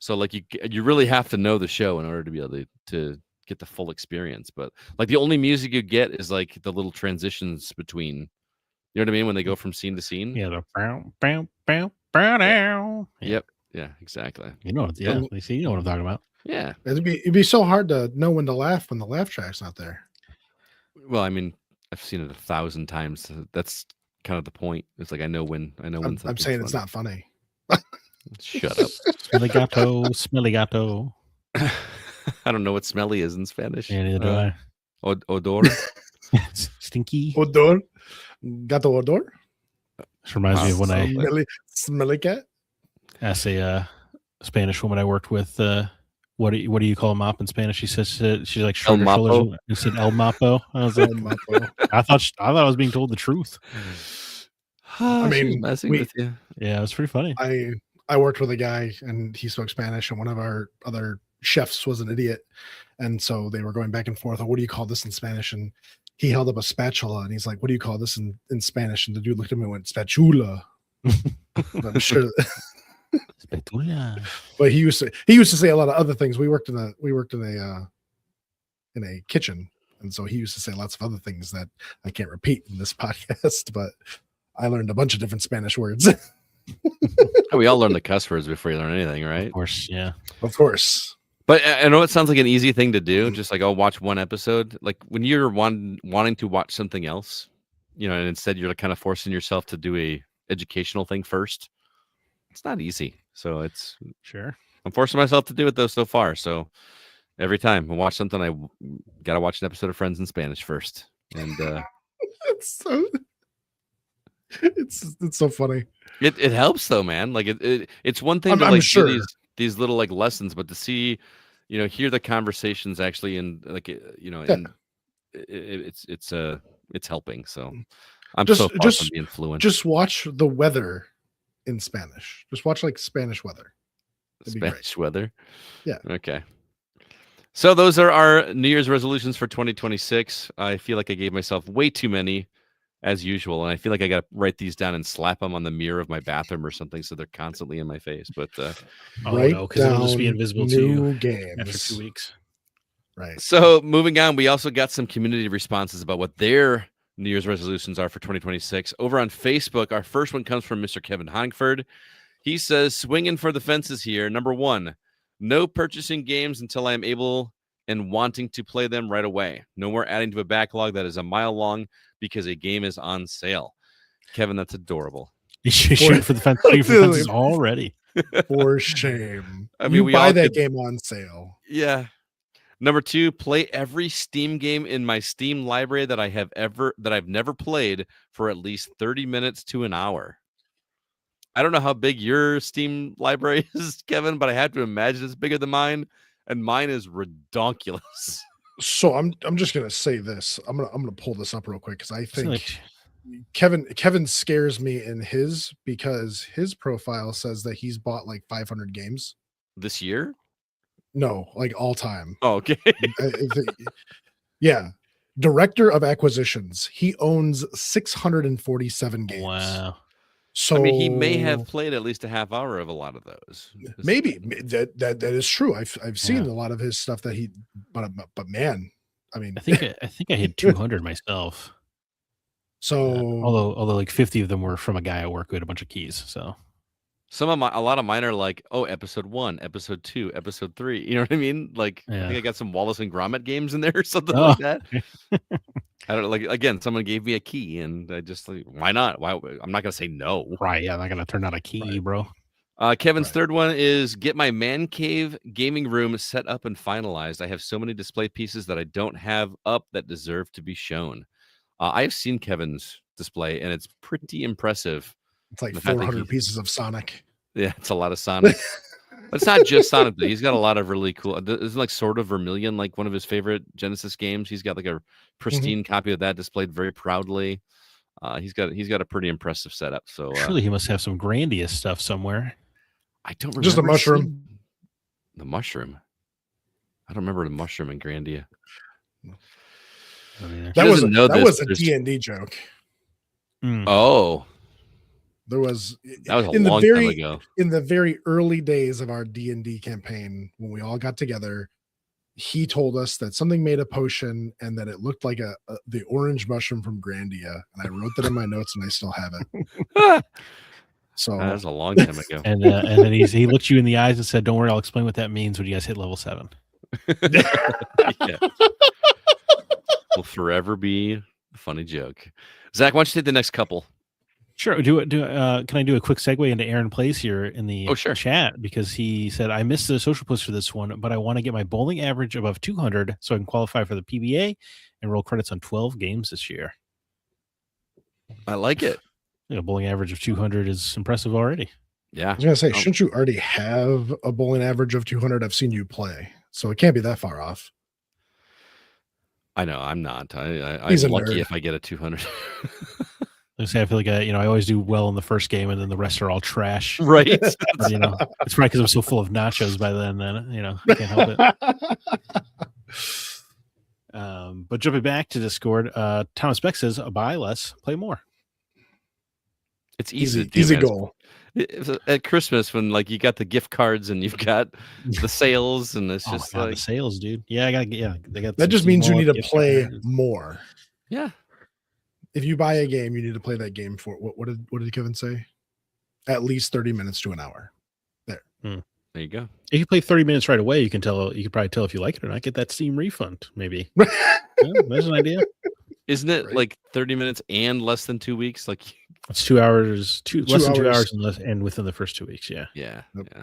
So like you really have to know the show in order to be able to get the full experience. But like the only music you get is like the little transitions between, you know what I mean, when they go from scene to scene. Yeah, the bow, bow, bow, down. Yep. Yeah, exactly. You know what I'm talking about. Yeah. It'd be so hard to know when to laugh when the laugh track's not there. Well, I mean, I've seen it 1,000 times. So that's kind of the point. It's like I know when I'm saying funny. it's not funny. Shut up. Smelly gato. I don't know what smelly is in Spanish. Yeah, neither do I. Odor. Stinky. Odor. Gato odor. This reminds me of when I smelly cat. asked a Spanish woman I worked with, what do you call a mop in Spanish? She says she's like El Mapo. You said El Mapo. I was like, I thought I was being told the truth. I mean, messing with you. Yeah, it was pretty funny. I worked with a guy and he spoke Spanish, and one of our other chefs was an idiot, and so they were going back and forth. What do you call this in Spanish? And he held up a spatula and he's like, "What do you call this in Spanish?" And the dude looked at me and went, "Spatula." I'm sure. Spatula. But he used to say a lot of other things. We worked in a kitchen, and so he used to say lots of other things that I can't repeat in this podcast. But I learned a bunch of different Spanish words. We all learn the cuss words before you learn anything, right? Of course, yeah. Of course. But I know it sounds like an easy thing to do, just like, I'll watch one episode. Like when you're wanting to watch something else, and instead you're kind of forcing yourself to do a educational thing first. It's not easy. So it's sure. I'm forcing myself to do it though so far. So every time I watch something, I gotta watch an episode of Friends in Spanish first. And it's so funny. It helps though, man. Like it's one thing to I'm like sure. do these little like lessons, but to see, hear the conversations actually, and like and it's helping. So I'm so far from being fluent. Just watch the weather in Spanish. Just watch like Spanish weather. Spanish weather. Yeah. Okay. So those are our New Year's resolutions for 2026. I feel like I gave myself way too many, as usual, and I feel like I got to write these down and slap them on the mirror of my bathroom or something, so they're constantly in my face. But oh no, because it'll just be invisible to you after 2 weeks. Right. So moving on, we also got some community responses about what their New Year's resolutions are for 2026. Over on Facebook, our first one comes from Mr. Kevin Honkford. He says, swinging for the fences here. Number 1, no purchasing games until I am able and wanting to play them right away. No more adding to a backlog that is a mile long because a game is on sale. Kevin, that's adorable. You shoot for the fences already. For shame. I mean, you buy that game on sale. Yeah. Number 2, play every Steam game in my Steam library that I've never played for at least 30 minutes to an hour. I don't know how big your Steam library is, Kevin, but I have to imagine it's bigger than mine, and mine is redonkulous. So I'm just gonna say this. I'm gonna pull this up real quick because I think Kevin scares me in his, because his profile says that he's bought like 500 games this year. No, like all time. Oh, okay. Yeah. Director of acquisitions. He owns 647 games. Wow. So I mean, he may have played at least a half hour of a lot of those. Maybe that is true. I've seen a lot of his stuff that he, but man, I mean, I think I hit 200 myself. So although like 50 of them were from a guy at work who had a bunch of keys. So a lot of mine are like, oh, episode 1, episode 2, episode 3. You know what I mean? Like, I think I got some Wallace and Gromit games in there or something like that. I don't know. Like, again, someone gave me a key, and I just like, why not? Why? I'm not gonna say no. Right? Yeah, I'm not gonna turn out a key, bro. Kevin's third one is get my man cave gaming room set up and finalized. I have so many display pieces that I don't have up that deserve to be shown. I have seen Kevin's display, and it's pretty impressive. It's like 400 pieces of Sonic. Yeah, it's a lot of Sonic. But it's not just Sonic. He's got a lot of really cool. Isn't like Sword of Vermilion like one of his favorite Genesis games? He's got like a pristine copy of that displayed very proudly. He's got a pretty impressive setup. So surely he must have some Grandia stuff somewhere. I don't remember. Just a mushroom. The mushroom. I don't remember the mushroom in Grandia. That was a D&D joke. Oh. That was a long time ago. In the very early days of our D&D campaign, when we all got together, he told us that something made a potion and that it looked like the orange mushroom from Grandia. And I wrote that in my notes, and I still have it. So that was a long time ago. And then he looked you in the eyes and said, "Don't worry, I'll explain what that means when you guys hit level 7." Yeah. Will forever be a funny joke. Zach, why don't you take the next couple? Sure. Can I do a quick segue into Aaron Place here in the chat? Because he said, I missed the social post for this one, but I want to get my bowling average above 200 so I can qualify for the PBA and roll credits on 12 games this year. I like it. A bowling average of 200 is impressive already. Yeah. I was going to say, shouldn't you already have a bowling average of 200? I've seen you play, so it can't be that far off. I know. I'm not. I'm lucky if I get a 200. I feel like I always do well in the first game, and then the rest are all trash. Right. It's probably because I'm so full of nachos by then. I can't help it. But jumping back to Discord, Thomas Beck says, "Buy less, play more." It's easy. Easy goal. At Christmas, when like you got the gift cards and you've got the sales, and it's just like the sales, dude. Yeah, they got. That just means you need to play more. Yeah. If you buy a game, you need to play that game for what did Kevin say? At least 30 minutes to an hour. There. There you go. If you play 30 minutes right away, you can probably tell if you like it or not. Get that Steam refund, maybe. There's an idea. Isn't it like 30 minutes and less than 2 weeks? Like it's 2 hours, less than 2 hours and within the first 2 weeks. Yeah. Yeah. Yep. Yeah.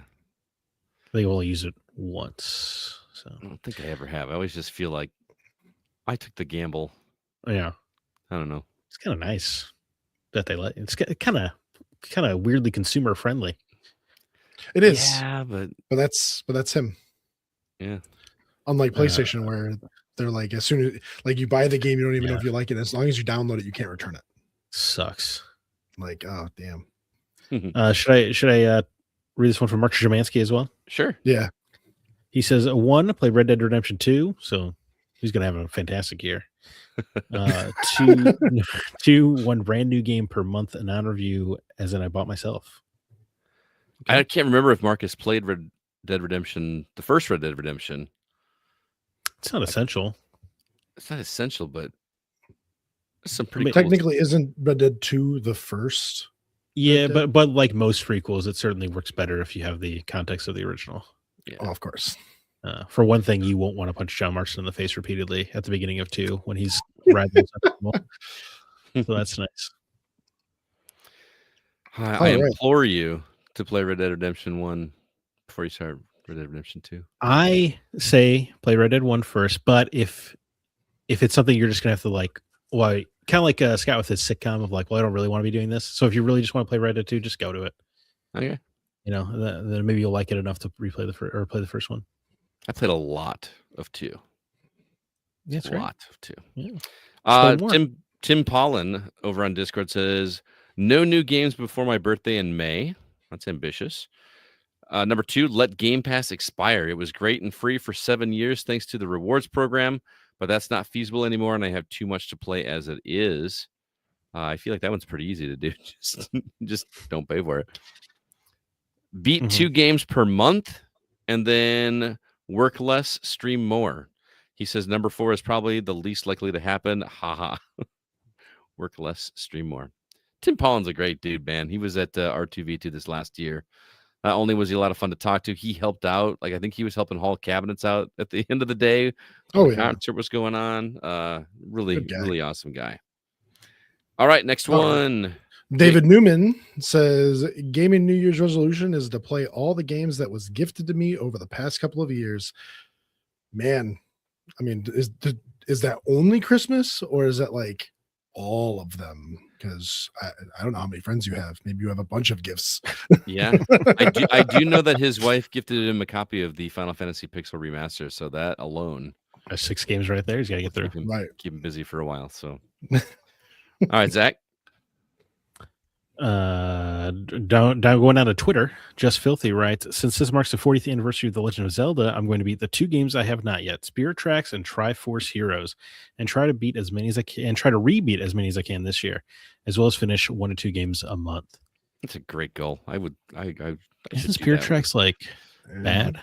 They only use it once. So I don't think I ever have. I always just feel like I took the gamble. Yeah. I don't know. It's kind of nice that they let. It's kind of weirdly consumer friendly. It is. Yeah, but that's him. Yeah. Unlike PlayStation, where they're like, as soon as like you buy the game, you don't even know if you like it. As long as you download it, you can't return it. Sucks. Like, oh damn. Should I read this one from Mark Szymanski as well? Sure. Yeah. He says, 1, play Red Dead Redemption 2. So he's going to have a fantastic year. 2, 1 brand new game per month, a non-review, as in I bought myself. Okay. I can't remember if Marcus played Red Dead Redemption, the first Red Dead Redemption. It's not essential. It's not essential, but some pretty technically isn't Red Dead 2 the first? Yeah, but like most prequels, it certainly works better if you have the context of the original. Yeah. Oh, of course. For one thing, you won't want to punch John Marston in the face repeatedly at the beginning of 2 when he's riding. So that's nice. I implore you to play Red Dead Redemption 1 before you start Red Dead Redemption 2. I say play Red Dead 1 first, but if it's something you're just gonna have to like, kind of like Scott with his sitcom of like, well, I don't really want to be doing this. So if you really just want to play Red Dead 2, just go to it. Okay. Then maybe you'll like it enough to replay or play the first one. I played a lot of 2. That's a lot of 2. Yeah. Tim Pollen over on Discord says, no new games before my birthday in May. That's ambitious. Number 2, let Game Pass expire. It was great and free for 7 years thanks to the rewards program, but that's not feasible anymore, and I have too much to play as it is. I feel like that one's pretty easy to do. Just don't pay for it. Beat 2 games per month, and then work less, stream more. He says number 4 is probably the least likely to happen. Haha. Work less, stream more. Tim Pollen's a great dude, man. He was at R2V2 this last year. Not only was he a lot of fun to talk to, he helped out. Like I think he was helping haul cabinets out at the end of the day. The concert was going on. Really awesome guy. All right, next one. David Newman says, gaming New Year's resolution is to play all the games that was gifted to me over the past couple of years. Man, I mean, is that only Christmas or is that like all of them? Because I don't know how many friends you have. Maybe you have a bunch of gifts. Yeah, I do know that his wife gifted him a copy of the Final Fantasy Pixel Remaster. So that alone, 6 games right there. He's got to get through. Keep him busy for a while. So, all right, Zach. Going down to Twitter, Just Filthy writes, since this marks the 40th anniversary of The Legend of Zelda, I'm going to beat the 2 games I have not yet, Spirit Tracks and Triforce Heroes, and try to beat as many as I can, and try to rebeat as many as I can this year, as well as finish 1 to 2 games a month. That's a great goal. I Isn't Spirit Tracks like bad?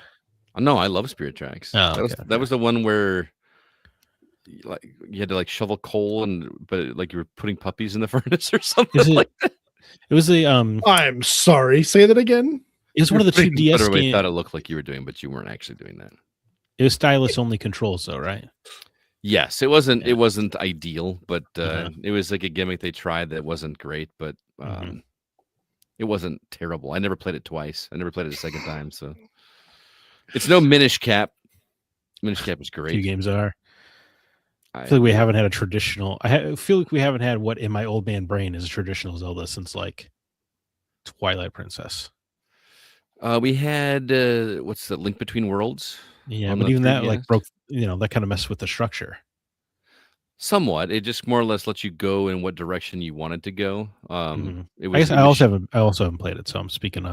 No, I love Spirit Tracks. Oh, that was the one where like you had to like shovel coal but like you were putting puppies in the furnace or something like that. It was the I'm sorry. Say that again. It was one of the 2 DS games. I thought it looked like you were doing, but you weren't actually doing that. It was stylus only controls, though, right? Yes, it wasn't. Yeah. It wasn't ideal, but it was like a gimmick they tried that wasn't great, but it wasn't terrible. I never played it twice. I never played it a second time, so it's no Minish Cap. Minish Cap is great. 2 games are. I feel like we haven't had a traditional. I feel like we haven't had what in my old man brain is a traditional Zelda since like Twilight Princess. We had what's the Link Between Worlds? Yeah, but even that like broke. That kind of messed with the structure. Somewhat. It just more or less lets you go in what direction you wanted to go. It was, I also haven't played it, so I'm speaking.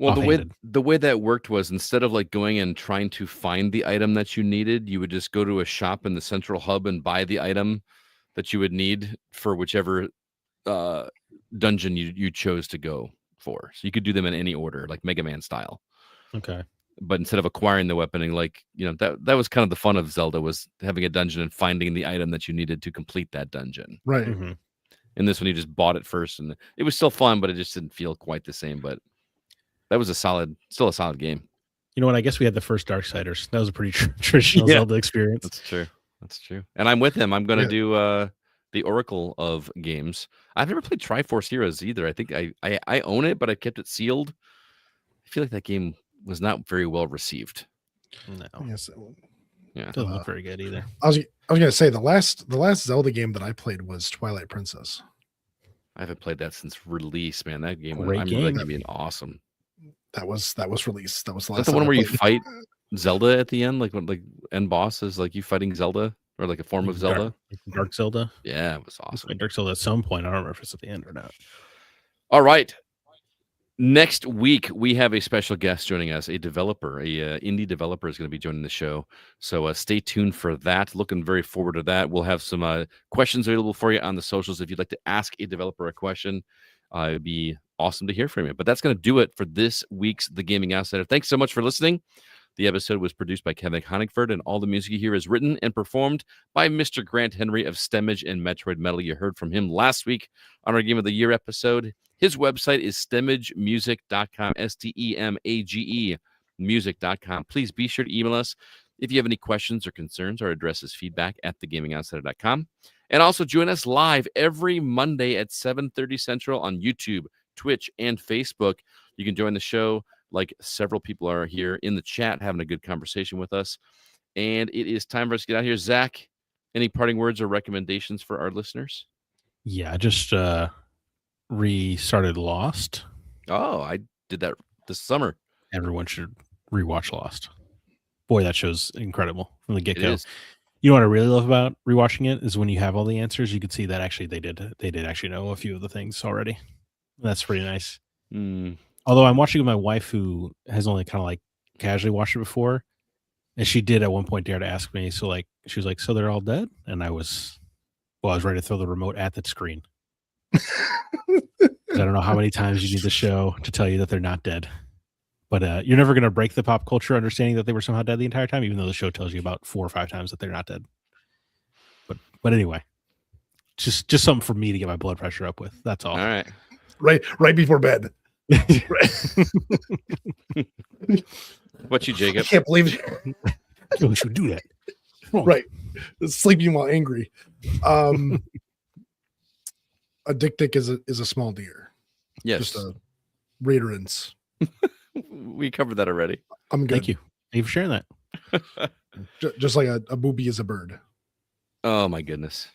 Well, the way that worked was instead of like going and trying to find the item that you needed, you would just go to a shop in the central hub and buy the item that you would need for whichever dungeon you chose to go for. So you could do them in any order, like Mega Man style. Okay. But instead of acquiring the weapon and that was kind of the fun of Zelda, was having a dungeon and finding the item that you needed to complete that dungeon. Right. In this one, you just bought it first, and it was still fun, but it just didn't feel quite the same. But that was still a solid game. You know what? I guess we had the first Darksiders. That was a pretty traditional Zelda experience. That's true. And I'm with him. I'm going to do the Oracle of games. I've never played Triforce Heroes either. I think I own it, but I kept it sealed. I feel like that game was not very well received. No. Yes. Yeah. Doesn't look very good either. I was gonna say the last Zelda game that I played was Twilight Princess. I haven't played that since release, man. That game was awesome. That was released. That was the last. Is that the one where you fight Zelda at the end, like when like end boss is like you fighting Zelda or like a form of Zelda? Dark Zelda. Yeah, it was awesome. Dark Zelda at some point. I don't remember if it's at the end or not. All right. Next week, we have a special guest joining us, a developer, indie developer is going to be joining the show. So stay tuned for that. Looking very forward to that. We'll have some questions available for you on the socials. If you'd like to ask a developer a question, it'd be awesome to hear from you. But that's going to do it for this week's The Gaming Outsider. Thanks so much for listening. The episode was produced by Kevin Honigford, and all the music you hear is written and performed by Mr. Grant Henry of Stemmage and Metroid Metal. You heard from him last week on our Game of the Year episode. His website is stemagemusic.com, STEMAGE music.com. Please be sure to email us if you have any questions or concerns. Our address is feedback@thegamingoutsider.com. And also join us live every Monday at 7:30 Central on YouTube, Twitch, and Facebook. You can join the show like several people are here in the chat having a good conversation with us. And it is time for us to get out of here. Zach, any parting words or recommendations for our listeners? Yeah, I just restarted Lost. Oh, I did that this summer. Everyone should rewatch Lost. Boy, that show's incredible from the get-go. You know what I really love about rewatching it is when you have all the answers, you could see that actually they did actually know a few of the things already. That's pretty nice. Although I'm watching with my wife who has only kind of like casually watched it before, and she did at one point dare to ask me. So like she was like, "So they're all dead?" And I was ready to throw the remote at the screen. I don't know how many times you need the show to tell you that they're not dead. But you're never going to break the pop culture understanding that they were somehow dead the entire time, even though the show tells you about 4 or 5 times that they're not dead. But anyway, just something for me to get my blood pressure up with. That's all. All right. Right before bed. What you, Jacob? I can't believe You should do that. Right. Sleeping while angry. A dick is a small deer. Yes. Just a reiterance. We covered that already. I'm good. Thank you. Thank you for sharing that. Just like a booby is a bird. Oh my goodness.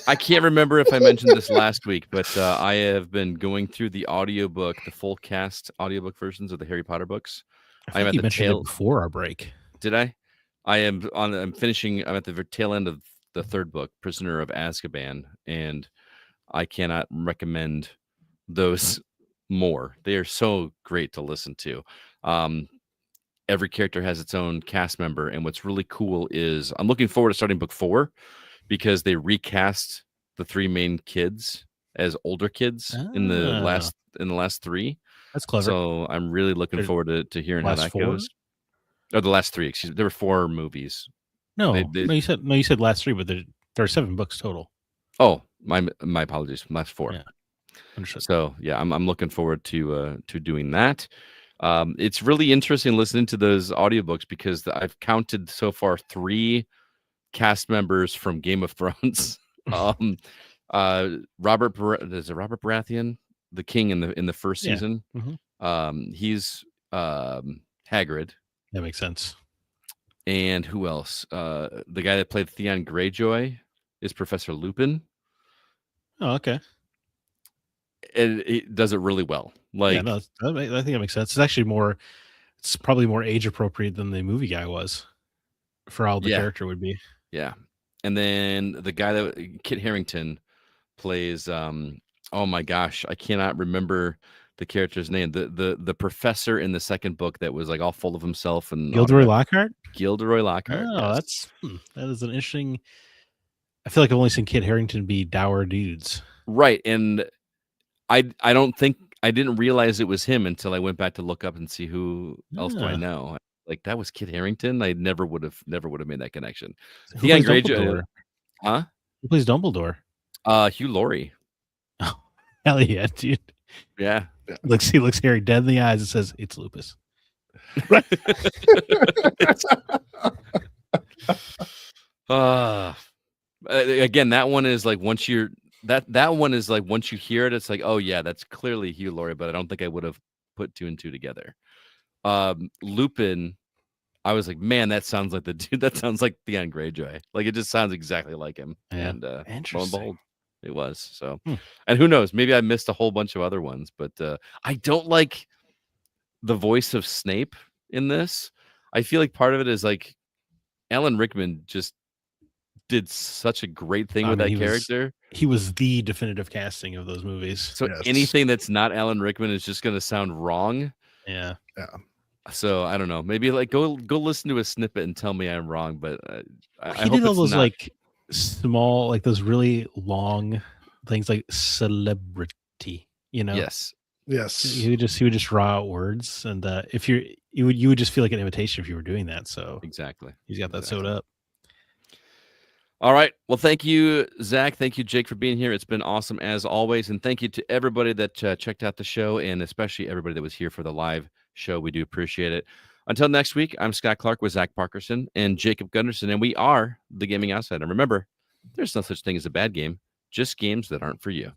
I can't remember if I mentioned this last week, but I have been going through the audiobook, the full cast audiobook versions of the Harry Potter books. I'm at the tail it before our break. Did I? I'm at the tail end of the third book, Prisoner of Azkaban, and I cannot recommend those more. They are so great to listen to. Every character has its own cast member, and what's really cool is I'm looking forward to starting book 4 because they recast the 3 main kids as older kids in the last 3. That's clever. So I'm really looking forward to hearing how that goes. Oh, the last 3. Excuse me. There were 4 movies. No, you said last 3, but there are 7 books total. Oh, my apologies. Last 4. Yeah. Understood. So yeah, I'm looking forward to doing that. It's really interesting listening to those audiobooks because I've counted so far 3 cast members from Game of Thrones. Robert Baratheon, the king in the first season. Mm-hmm. He's Hagrid. That makes sense. And who else? The guy that played Theon Greyjoy is Professor Lupin. Oh, okay. And it does it really well. Like, I think that makes sense. It's probably more age appropriate than the movie guy was for how the character would be. Yeah. And then the guy that Kit Harington plays, oh my gosh, I cannot remember the character's name. The professor in the second book that was like all full of himself and Gilderoy Lockhart. Oh, yes. That is an interesting. I feel like I've only seen Kit Harington be dour dudes. Right. And I didn't realize it was him until I went back to look up and see who else do I know. Like that was Kit Harington. I never would have made that connection. Theon Greyjoy. Huh? Who plays Dumbledore? Hugh Laurie. Oh, hell yeah, dude. Yeah. He looks Harry dead in the eyes and says, "It's lupus." Right. Again, that one is like once you hear it, it's like, oh yeah, that's clearly Hugh Laurie, but I don't think I would have put 2 and 2 together. Lupin, I was like, man, that sounds like the dude. That sounds like Theon Greyjoy. Like it just sounds exactly like him. Yeah. And lo and behold, it was. So, Hmm. And who knows? Maybe I missed a whole bunch of other ones, but I don't like the voice of Snape in this. I feel like part of it is like Alan Rickman just did such a great thing I with mean, that character. He was the definitive casting of those movies. So anything that's not Alan Rickman is just going to sound wrong. Yeah. So I don't know. Maybe like go listen to a snippet and tell me I'm wrong. But I He hope did all it's those not. like small, like those really long things, like celebrity. You know. Yes. He would just draw out words, and if you would just feel like an imitation if you were doing that. So Exactly. He's got that sewed up. All right. Well, thank you, Zach. Thank you, Jake, for being here. It's been awesome as always. And thank you to everybody that checked out the show, and especially everybody that was here for the live show. We do appreciate it. Until next week, I'm Scott Clark with Zach Parkerson and Jacob Gunderson, and we are the Gaming Outsider. Remember, there's no such thing as a bad game, just games that aren't for you.